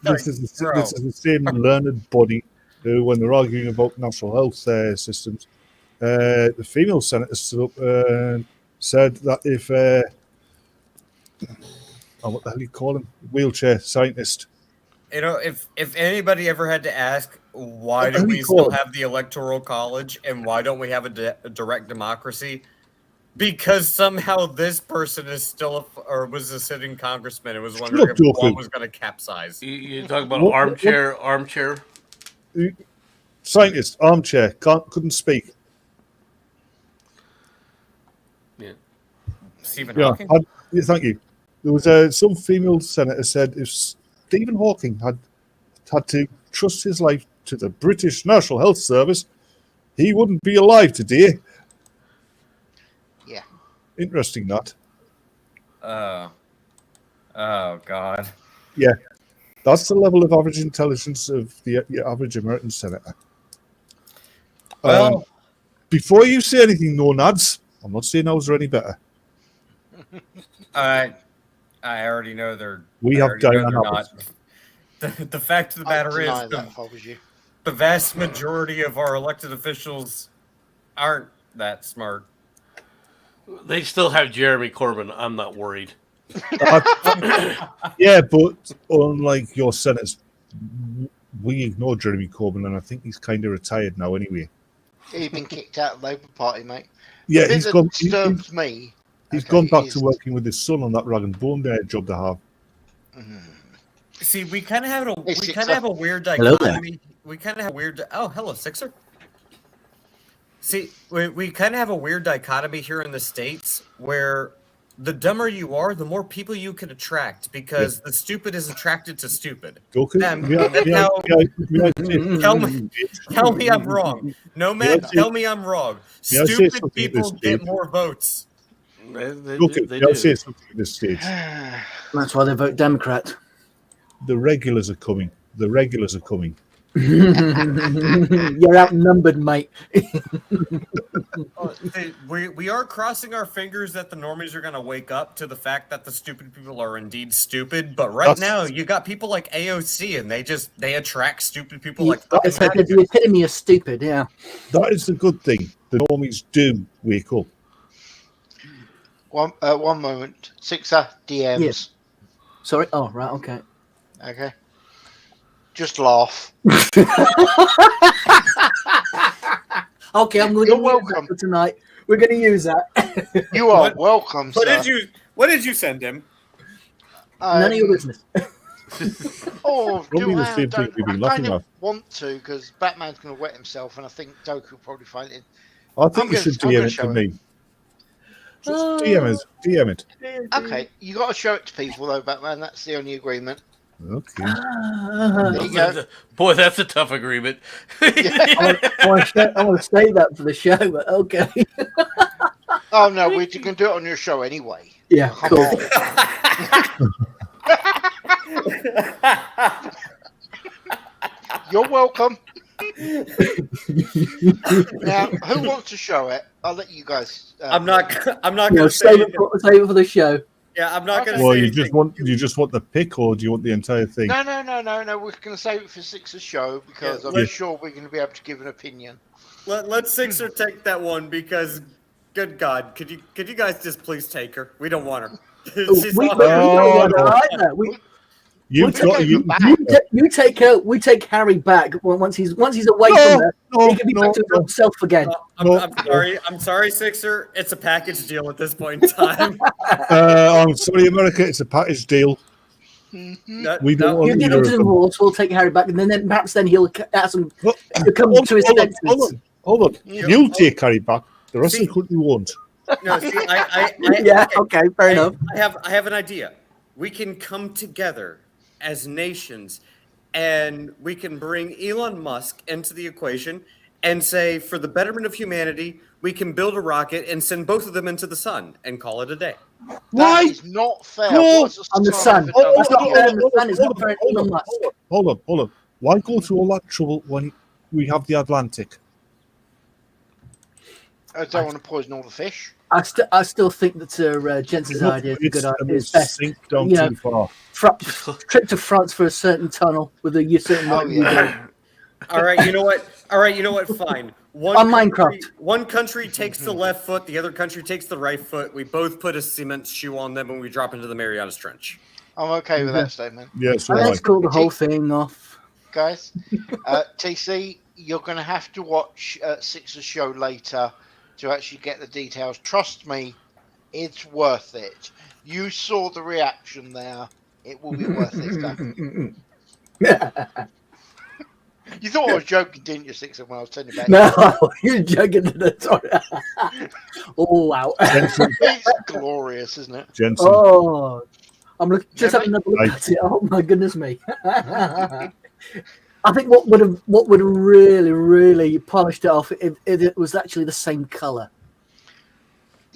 Speaker 2: this is the same learned body who, when they're arguing about natural health systems, the female senator stood up and said that if what the hell do you call him? Wheelchair scientist.
Speaker 3: You know, if anybody ever had to ask, why do we still have the Electoral College and why don't we have a direct democracy? Because somehow this person is still was a sitting congressman and was wondering if Guam was going to capsize.
Speaker 4: You talk about armchair
Speaker 2: scientist, armchair, couldn't speak.
Speaker 3: Yeah, Stephen Hawking.
Speaker 2: Thank you. There was some female senator said if Stephen Hawking had to trust his life to the British National Health Service, he wouldn't be alive today.
Speaker 1: Yeah.
Speaker 2: Interesting, that.
Speaker 3: Oh, God.
Speaker 2: Yeah. That's the level of average intelligence of the average American senator.
Speaker 3: Well,
Speaker 2: before you say anything, no nads, I'm not saying ours are any better.
Speaker 3: I already know they're.
Speaker 2: We have
Speaker 3: not. The fact of the matter is,
Speaker 1: the
Speaker 3: vast majority of our elected officials aren't that smart.
Speaker 4: They still have Jeremy Corbyn. I'm not worried.
Speaker 2: Yeah, but unlike your senators, we ignore Jeremy Corbyn, and I think he's kind of retired now anyway.
Speaker 1: He's been kicked out of the Labour Party, mate.
Speaker 2: Yeah,
Speaker 1: he's gone. Disturbs me.
Speaker 2: He's gone back to working with his son on that rag and bone job they have.
Speaker 3: See, we kind of have a weird dichotomy. We kind of have a weird. Oh, hello, Sixer. See, we kind of have a weird dichotomy here in the States where the dumber you are, the more people you can attract because the stupid is attracted to stupid.
Speaker 2: Okay.
Speaker 3: Tell me I'm wrong. Nomad, tell me I'm wrong. Stupid people get more votes.
Speaker 4: They do.
Speaker 2: Say something at this stage.
Speaker 5: That's why they vote Democrat.
Speaker 2: The regulars are coming.
Speaker 5: You're outnumbered, mate.
Speaker 3: We are crossing our fingers that the normies are going to wake up to the fact that the stupid people are indeed stupid. But now, you got people like AOC, and they attract stupid people like.
Speaker 5: It's like the epitome of stupid. Yeah,
Speaker 2: that is the good thing. The normies do wake up.
Speaker 1: One moment, Sixer DMs.
Speaker 5: Yes. Sorry. Oh, right. Okay.
Speaker 1: Okay. Just laugh.
Speaker 5: Okay, I'm going to welcome for tonight. We're going to use that.
Speaker 1: You are welcome.
Speaker 3: What did you send him?
Speaker 5: None of your business.
Speaker 1: Oh,
Speaker 2: Probably
Speaker 1: do
Speaker 2: the
Speaker 1: I?
Speaker 2: same thing we've been
Speaker 1: I
Speaker 2: laughing
Speaker 1: kind of
Speaker 2: at.
Speaker 1: want to because Batman's going to wet himself, and I think Doku will probably find it.
Speaker 2: I think you should
Speaker 1: I'm
Speaker 2: DM
Speaker 1: gonna
Speaker 2: it to
Speaker 1: show
Speaker 2: me. Just DM it.
Speaker 1: Okay, you got to show it to people though, Batman. That's the only agreement.
Speaker 2: Okay.
Speaker 1: There you go.
Speaker 4: Boy, that's a tough agreement.
Speaker 5: I want to say that for the show, but okay.
Speaker 1: Oh no, we're going to do it on your show anyway.
Speaker 5: Yeah,
Speaker 1: Come
Speaker 5: cool.
Speaker 1: on. You're welcome. Now, who wants to show it? I'll let you guys.
Speaker 3: I'm not
Speaker 5: No,
Speaker 3: going to say
Speaker 5: save
Speaker 3: anything.
Speaker 5: it for the show.
Speaker 3: Yeah, I'm not going to
Speaker 2: Well,
Speaker 3: say
Speaker 2: you
Speaker 3: anything.
Speaker 2: just want the pick, or do you want the entire thing?
Speaker 1: No. We're going to save it for Six's show because I'm sure we're going to be able to give an opinion.
Speaker 3: Let Sixer take that one because, good God, could you guys just please take her? We don't want her. She's
Speaker 5: We
Speaker 3: not-
Speaker 5: don't want her either.
Speaker 2: You've
Speaker 1: We'll
Speaker 2: got
Speaker 1: take
Speaker 2: you.
Speaker 1: it back.
Speaker 5: You take her. We take Harry back once he's away from her. He can be back to himself again.
Speaker 3: I'm sorry, Sixer. It's a package deal at this point in time.
Speaker 2: I'm sorry, America. It's a package deal. We don't want
Speaker 5: You get
Speaker 2: either
Speaker 5: into
Speaker 2: of
Speaker 5: the
Speaker 2: them.
Speaker 5: divorce. We'll take Harry back, and then perhaps he'll have some.
Speaker 2: Look,
Speaker 5: He'll come to his senses.
Speaker 2: Hold on. You'll take Harry back. The rest of the country won't.
Speaker 3: No, see,
Speaker 5: Yeah. Okay. Fair enough.
Speaker 3: I have an idea. We can come together as nations, and we can bring Elon Musk into the equation and say, for the betterment of humanity, we can build a rocket and send both of them into the sun and call it a day.
Speaker 1: That is not fair.
Speaker 2: No.
Speaker 1: What's
Speaker 5: On the sun.
Speaker 1: ever done
Speaker 5: That's
Speaker 1: for
Speaker 5: not
Speaker 1: you?
Speaker 5: fair on the sun. It's not fair on Elon Musk.
Speaker 2: Hold on. Why go through all that trouble when we have the Atlantic?
Speaker 1: I don't want to poison all the fish.
Speaker 5: I still think that Jensen's idea is a good idea. It's best.
Speaker 2: Sink down
Speaker 5: You know,
Speaker 2: too far.
Speaker 5: Trip to France for a certain tunnel with a certain.
Speaker 1: Oh yeah.
Speaker 3: All right, you know what? Fine. One country takes the left foot, the other country takes the right foot. We both put a cement shoe on them, and we drop into the Marianas Trench.
Speaker 1: I'm okay with that statement.
Speaker 2: Yes,
Speaker 5: And let's call the whole thing off.
Speaker 1: Guys, TC, you're going to have to watch Six's show later to actually get the details. Trust me, it's worth it. You saw the reaction there. It will be worth it. You thought I was joking, didn't you, Six, when I was telling you about it?
Speaker 5: No, you're joking. Sorry. Oh, wow.
Speaker 1: It's glorious, isn't it?
Speaker 2: Jensen.
Speaker 5: Oh, I'm just having another look at it. Oh, my goodness me. I think what would have really polished it off if it was actually the same color.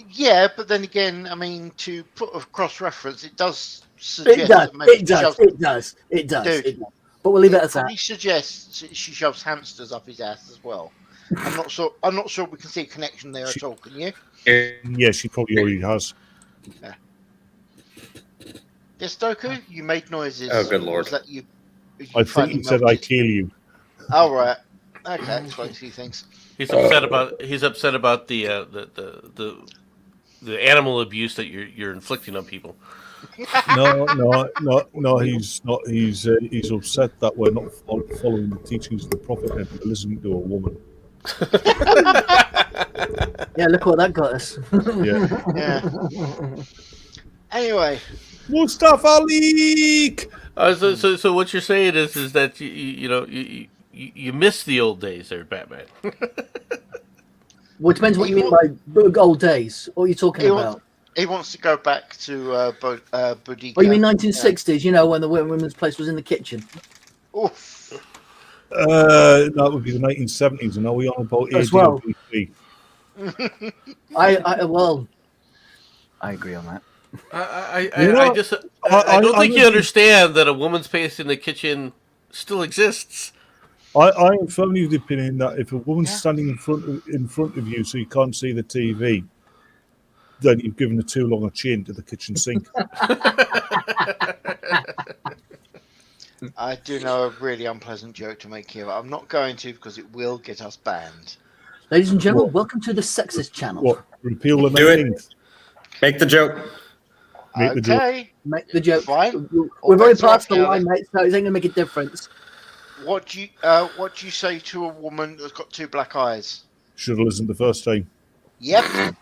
Speaker 1: Yeah, but then again, I mean, to put a cross reference, it does suggest
Speaker 5: It does.
Speaker 1: Dude,
Speaker 5: But we'll leave it at that.
Speaker 1: He suggests she shoves hamsters up his ass as well. I'm not sure we can see a connection there at all. Can you?
Speaker 2: Yeah, she probably already has.
Speaker 1: Yeah. Yes, Doku, you made noises.
Speaker 3: Oh, good lord.
Speaker 1: Was that you?
Speaker 2: I think he said I kill you.
Speaker 1: Oh right. Okay, that explains a few things.
Speaker 4: He's upset about the animal abuse that you're inflicting on people.
Speaker 2: No. He's not. He's upset that we're not following the teachings of the prophet and listening to a woman.
Speaker 5: Yeah, look what that got us.
Speaker 1: Yeah. Anyway,
Speaker 2: Mustafa Leak.
Speaker 4: So what you're saying is that you miss the old days there, Batman.
Speaker 5: Well, it depends what you mean by old days. What are you talking about?
Speaker 1: He wants to go back to Boudica.
Speaker 5: Oh, you mean 1960s? You know, when the women's place was in the kitchen.
Speaker 1: Oof.
Speaker 2: That would be the 1970s, and are we on about
Speaker 5: As well.
Speaker 2: ADLBP?
Speaker 5: I agree on that.
Speaker 4: I don't think you understand that a woman's place in the kitchen still exists.
Speaker 2: I am firmly of the opinion that if a woman's standing in front of you so you can't see the TV, then you've given her too long a chain to the kitchen sink.
Speaker 1: I do know a really unpleasant joke to make here. I'm not going to because it will get us banned.
Speaker 5: Ladies and gentlemen, welcome to the Sexist Channel.
Speaker 2: What? Repeal the
Speaker 3: Do it.
Speaker 2: 19th?
Speaker 3: Make the joke.
Speaker 2: Make the joke.
Speaker 1: Okay.
Speaker 5: Make the joke.
Speaker 1: Fine.
Speaker 5: We've already
Speaker 1: That's all
Speaker 5: passed the
Speaker 1: right,
Speaker 5: line, mate, so it ain't going to make a difference.
Speaker 1: What do you say to a woman that's got two black eyes?
Speaker 2: Should have listened the first time.
Speaker 1: Yep.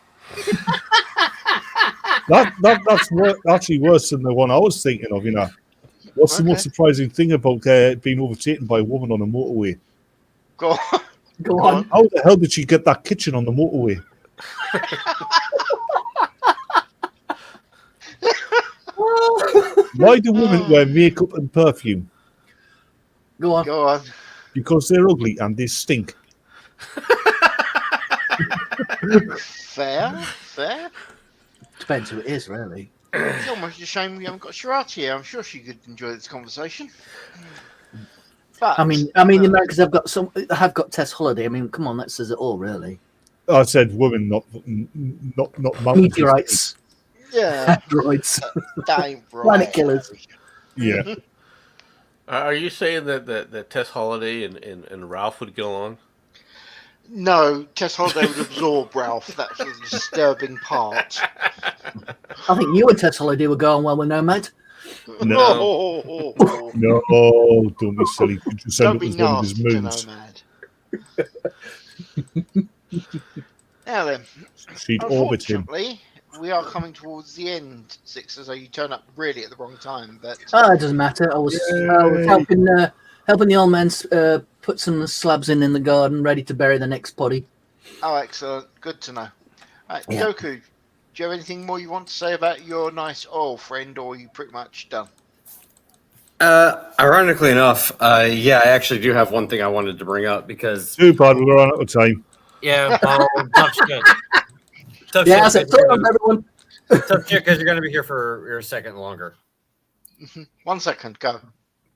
Speaker 2: That's actually worse than the one I was thinking of, you know. What's the
Speaker 1: Okay.
Speaker 2: most surprising thing about being overtaken by a woman on a motorway?
Speaker 1: Go on.
Speaker 5: Go on.
Speaker 2: How the hell did she get that kitchen on the motorway? Why do women wear makeup and perfume?
Speaker 5: Go on.
Speaker 1: Go on.
Speaker 2: Because they're ugly and they stink.
Speaker 1: Fair.
Speaker 5: Depends who it is, really.
Speaker 1: It's almost a shame we haven't got Shirati here. I'm sure she could enjoy this conversation. But
Speaker 5: I mean, the Americans have got Tess Holiday. I mean, come on, that says it all, really.
Speaker 2: I said women, not mountains.
Speaker 5: Meteorites,
Speaker 1: yeah,
Speaker 5: asteroids,
Speaker 1: that ain't right.
Speaker 5: planet killers.
Speaker 2: Yeah.
Speaker 4: Are you saying that Tess Holiday and Ralph would get along?
Speaker 1: No, Tess Holiday would absorb Ralph. That's the disturbing part.
Speaker 5: I think you and Tess Holiday were going well with Nomad.
Speaker 2: No. No, don't be silly. You just end
Speaker 1: Don't
Speaker 2: up
Speaker 1: be
Speaker 2: as one of his
Speaker 1: nasty to
Speaker 2: moons.
Speaker 1: Nomad. Now then,
Speaker 2: She'd orbit him.
Speaker 1: unfortunately, we are coming towards the end, Sixer, so you turn up really at the wrong time. But
Speaker 5: It doesn't matter. I was helping the old man put some slabs in the garden, ready to bury the next body.
Speaker 1: oh, excellent. Good to know. Right,
Speaker 5: Yeah.
Speaker 1: Goku, do you have anything more you want to say about your nice oil friend, or are you pretty much done?
Speaker 3: Ironically enough, yeah, I actually do have one thing I wanted to bring up because
Speaker 2: Too bad we're on out of time.
Speaker 3: yeah, well, tough shit. Tough
Speaker 5: Yeah, I
Speaker 3: shit,
Speaker 5: said,
Speaker 3: 'cause you're
Speaker 5: everyone.
Speaker 3: tough shit because you're going to be here for a second longer.
Speaker 1: 1 second, go.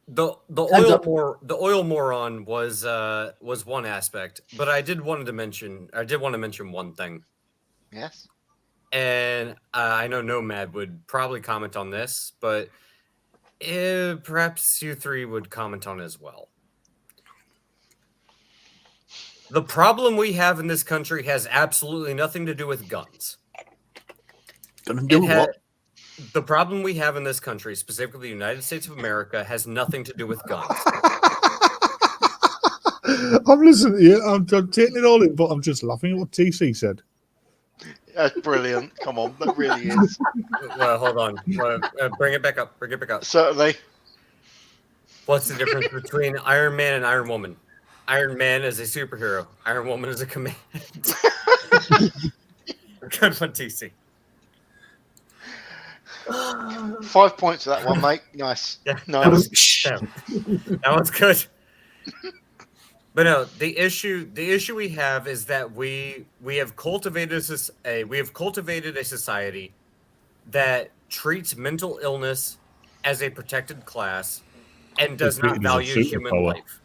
Speaker 3: The
Speaker 5: Time's
Speaker 3: oil
Speaker 5: up.
Speaker 3: the oil moron was one aspect, but I did want to mention one thing,
Speaker 1: Yes.
Speaker 3: and I know Nomad would probably comment on this, but perhaps you three would comment on it as well. The problem we have in this country has absolutely nothing to do with guns.
Speaker 5: Gonna do what?
Speaker 3: The problem we have in this country, specifically the United States of America, has nothing to do with guns.
Speaker 2: I'm listening to you. I'm taking it all in, but I'm just laughing at what TC said.
Speaker 1: That's brilliant. Come on, that really is.
Speaker 3: Well, hold on. Bring it back up.
Speaker 1: Certainly.
Speaker 3: What's the difference between Iron Man and Iron Woman? Iron Man is a superhero. Iron Woman is a command. Good one, TC.
Speaker 1: 5 points for that one, mate. Nice.
Speaker 3: Yeah.
Speaker 1: Nice.
Speaker 3: That one's good. But no, the issue we have is that we have cultivated a society that treats mental illness as a protected class and does not value human life.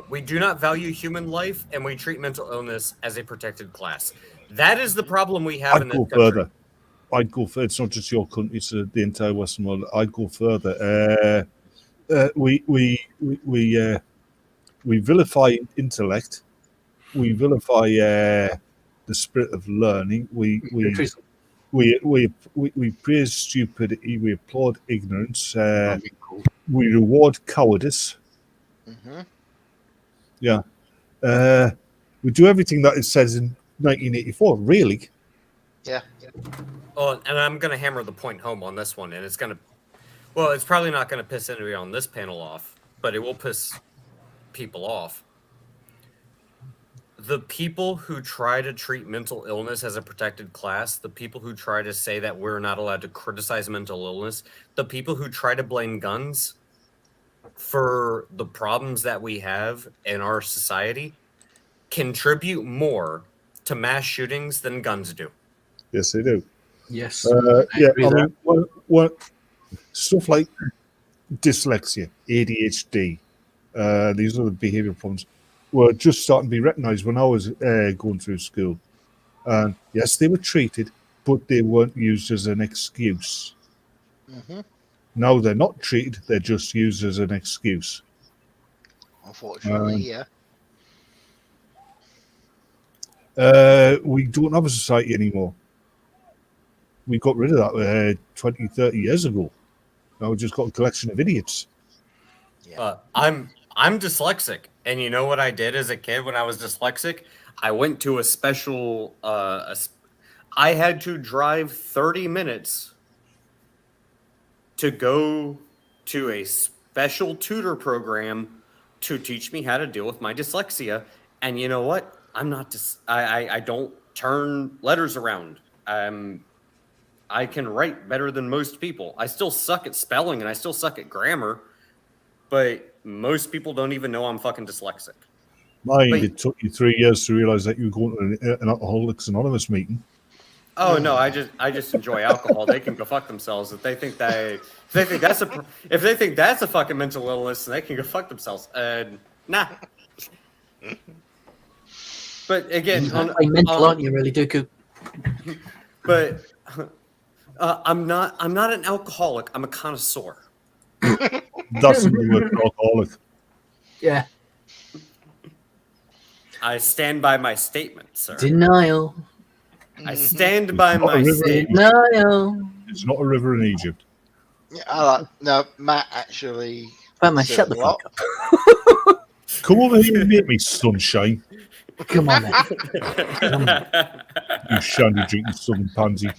Speaker 3: We do not value human life, and we treat mental illness as a protected class. That is the problem we have in this country.
Speaker 2: Further. I'd go further. It's not just your country; it's the entire Western world. I'd go further. We vilify intellect. We vilify the spirit of learning. We praise stupidity. We applaud ignorance. We reward cowardice.
Speaker 1: Mm-hmm.
Speaker 2: Yeah. We do everything that it says in 1984. Really.
Speaker 1: Yeah.
Speaker 3: Oh, and I'm going to hammer the point home on this one, and it's probably not going to piss anybody on this panel off, but it will piss people off. The people who try to treat mental illness as a protected class, the people who try to say that we're not allowed to criticize mental illness, the people who try to blame guns for the problems that we have in our society contribute more to mass shootings than guns do.
Speaker 2: Yes, they do.
Speaker 5: Yes.
Speaker 2: What stuff like dyslexia, ADHD, these other behavioural problems were just starting to be recognised when I was going through school. And yes, they were treated, but they weren't used as an excuse.
Speaker 1: Mm-hmm.
Speaker 2: Now they're not treated; they're just used as an excuse.
Speaker 1: Unfortunately, yeah.
Speaker 2: We don't have a society anymore. We got rid of that 20, 30 years ago. Now we've just got a collection of idiots.
Speaker 1: Yeah.
Speaker 3: I'm dyslexic, and you know what I did as a kid when I was dyslexic? I went to a special. I had to drive 30 minutes to go to a special tutor program to teach me how to deal with my dyslexia. And you know what? I'm not I don't turn letters around. I can write better than most people. I still suck at spelling and I still suck at grammar, but most people don't even know I'm fucking dyslexic.
Speaker 2: Mind,
Speaker 3: But-
Speaker 2: it took you 3 years to realise that you were going to an Alcoholics Anonymous meeting.
Speaker 3: Oh no, I just enjoy alcohol. They can go fuck themselves if they think that's a fucking mental illness. They can go fuck themselves. Nah. But again,
Speaker 5: You're quite mental, aren't you, really, Dooku?
Speaker 3: But I'm not an alcoholic. I'm a connoisseur.
Speaker 2: That's the word alcoholic.
Speaker 5: Yeah.
Speaker 3: I stand by my statement, sir.
Speaker 5: Denial.
Speaker 3: I stand by
Speaker 2: Not a
Speaker 3: my
Speaker 2: river.
Speaker 3: statement.
Speaker 5: Denial.
Speaker 2: It's not a river in Egypt.
Speaker 1: Yeah, no, Matt actually.
Speaker 5: Batman,
Speaker 1: says
Speaker 5: shut the
Speaker 1: a lot.
Speaker 5: fuck up.
Speaker 2: Come over here and meet me, sunshine.
Speaker 5: Come on, then.
Speaker 2: You shandy drinking southern pansy.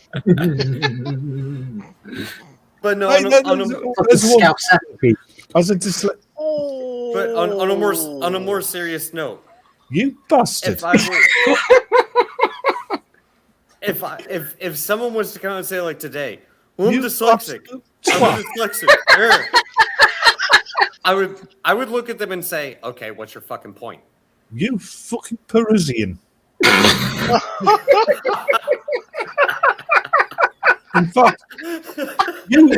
Speaker 3: But no,
Speaker 2: Hey,
Speaker 3: on a
Speaker 5: Scouser.
Speaker 2: As a dyslexic,
Speaker 3: but on a more serious note,
Speaker 2: you bastard.
Speaker 3: if I were, if someone was to come and say like today, well, I'm
Speaker 2: You
Speaker 3: dyslexic.
Speaker 2: bastard.
Speaker 3: I'm dyslexic. Here. I would look at them and say, okay, what's your fucking point?
Speaker 2: You fucking Parisian. In fact, you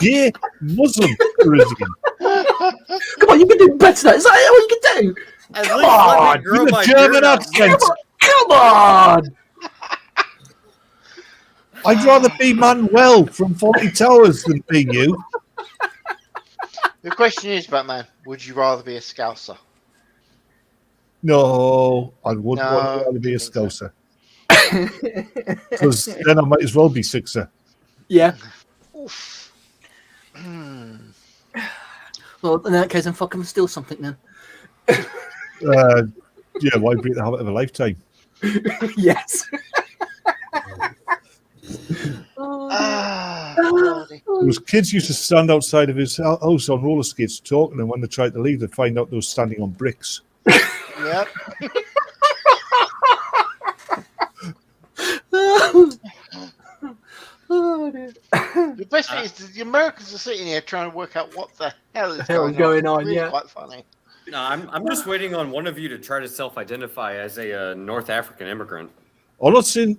Speaker 2: gay Muslim Parisian.
Speaker 5: Come on, you can do better. Is that what you can do?
Speaker 3: At
Speaker 5: Come
Speaker 3: least let
Speaker 5: on,
Speaker 3: me grow
Speaker 2: with a
Speaker 3: my
Speaker 2: German
Speaker 3: beard out.
Speaker 2: accent.
Speaker 5: Come on.
Speaker 2: I'd rather be Manuel from 40 Towers than be you.
Speaker 1: The question is, Batman, would you rather be a Scouser?
Speaker 2: No, I would
Speaker 1: No,
Speaker 2: rather be a
Speaker 1: I think
Speaker 2: Scouser. Because then I might as well be Sixer.
Speaker 5: Yeah.
Speaker 1: Oof. Hmm.
Speaker 5: Well, in that case, then fuck him, steal something then.
Speaker 2: Yeah, why break the habit of a lifetime?
Speaker 5: Yes.
Speaker 1: Bloody.
Speaker 2: Those kids used to stand outside of his house on roller skates talking, and when they tried to leave, they'd find out they were standing on bricks.
Speaker 1: Yep. The best thing is the Americans are sitting here trying to work out what the hell is going on. It's really quite funny.
Speaker 3: No, I'm just waiting on one of you to try to self-identify as a North African immigrant.
Speaker 2: I'm not saying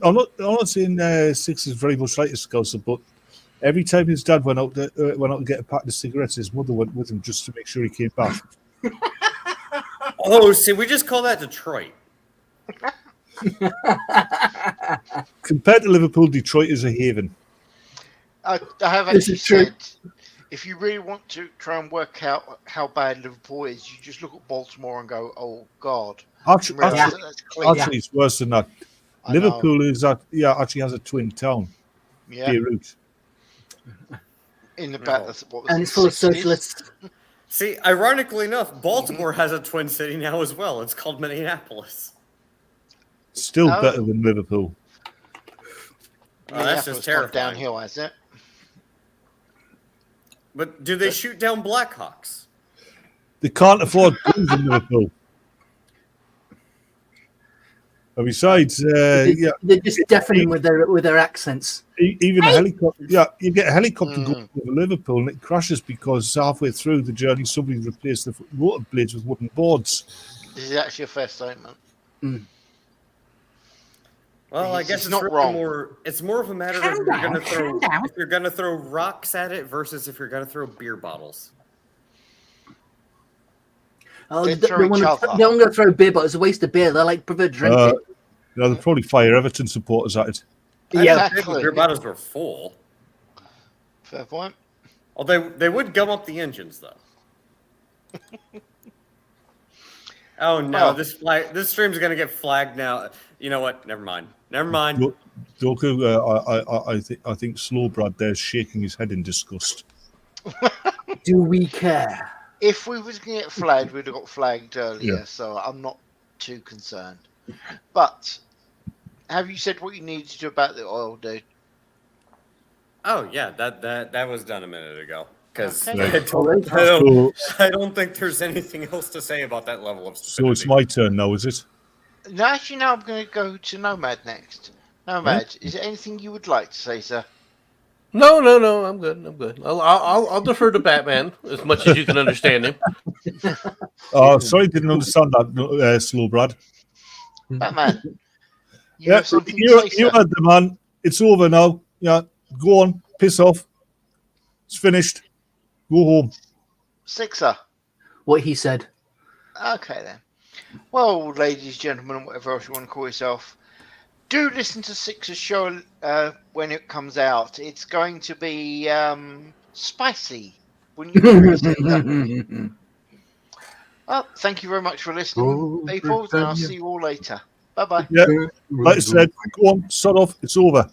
Speaker 2: Six is very much like a Scouser, but every time his dad went out to get a pack of cigarettes, his mother went with him just to make sure he came back.
Speaker 3: Oh, see, we just call that Detroit.
Speaker 2: Compared to Liverpool, Detroit is a haven.
Speaker 1: I have
Speaker 5: This
Speaker 1: actually
Speaker 5: is true.
Speaker 1: said, if you really want to try and work out how bad Liverpool is, you just look at Baltimore and go, "Oh God!"
Speaker 2: Actually,
Speaker 1: Realise
Speaker 5: Yeah.
Speaker 1: that that's clean.
Speaker 2: it's worse than that.
Speaker 1: I know.
Speaker 2: Liverpool actually has a twin town,
Speaker 1: Yeah,
Speaker 2: Beirut.
Speaker 1: in the back. That's what was
Speaker 5: And
Speaker 1: it,
Speaker 5: it's full of
Speaker 1: 60s?
Speaker 5: socialists.
Speaker 3: See, ironically enough, Baltimore has a twin city now as well. It's called Minneapolis.
Speaker 2: Still
Speaker 1: Oh.
Speaker 2: better than Liverpool.
Speaker 3: Oh, that's
Speaker 1: Minneapolis
Speaker 3: just
Speaker 1: gone
Speaker 3: terrifying.
Speaker 1: downhill, hasn't it?
Speaker 3: But do they shoot down Blackhawks?
Speaker 2: They can't afford guns in Liverpool. And besides,
Speaker 5: They're just deafening with their accents.
Speaker 2: even a helicopter. Yeah, you get a helicopter going over Liverpool and it crashes because halfway through the journey somebody replaced the rotor blades with wooden boards.
Speaker 1: This is actually a fair statement.
Speaker 3: Well, I
Speaker 1: It's
Speaker 3: guess it's
Speaker 1: not
Speaker 3: really
Speaker 1: wrong.
Speaker 3: more. It's more of a matter of if you're gonna throw rocks at it versus if you're gonna throw beer bottles.
Speaker 5: Oh,
Speaker 1: They
Speaker 5: they
Speaker 1: throw
Speaker 5: don't
Speaker 1: each
Speaker 5: want
Speaker 1: other.
Speaker 5: to. They don't want to throw beer, but it's a waste of beer. They like prefer drink it.
Speaker 2: They'll probably fire Everton supporters at it.
Speaker 5: Yeah.
Speaker 1: Exactly.
Speaker 3: Beer bottles were full.
Speaker 1: Fair point.
Speaker 3: Oh, they would gum up the engines though. Oh no,
Speaker 1: Well-
Speaker 3: this stream's gonna get flagged now. You know what? Never mind.
Speaker 2: Doku, I think Slow Brad there's shaking his head in disgust.
Speaker 5: Do we care?
Speaker 1: If we was going to get flagged, we'd have got flagged earlier,
Speaker 2: Yeah.
Speaker 1: so I'm not too concerned. But have you said what you need to do about the oil, dude?
Speaker 3: Oh yeah, that was done a minute ago. Because
Speaker 1: Okay.
Speaker 3: I,
Speaker 2: Right.
Speaker 3: don't,
Speaker 2: So,
Speaker 3: I don't think there's anything else to say about that level of
Speaker 2: so it's
Speaker 3: stupidity.
Speaker 2: my turn now, is it?
Speaker 1: No, actually, now I'm going to go to Nomad next. Nomad, is there anything you would like to say, sir?
Speaker 4: No, no, no. I'm good. I'm good. I'll defer to Batman as much as you can understand him.
Speaker 2: Sorry, didn't understand that, Slow Brad.
Speaker 1: Batman, you
Speaker 2: Yeah,
Speaker 1: have something to
Speaker 2: you
Speaker 1: say, sir?
Speaker 2: had the man. It's over now. Yeah, go on, piss off. It's finished. Go home.
Speaker 1: Sixer.
Speaker 5: What he said.
Speaker 1: Okay then. Well, ladies, gentlemen, whatever else you want to call yourself, do listen to Sixer's show when it comes out. It's going to be spicy. Wouldn't you agree, Sixer? Well, thank you very much for listening, people, and I'll see you all later. Bye bye.
Speaker 2: Yeah, like I said, go on, sod off. It's over.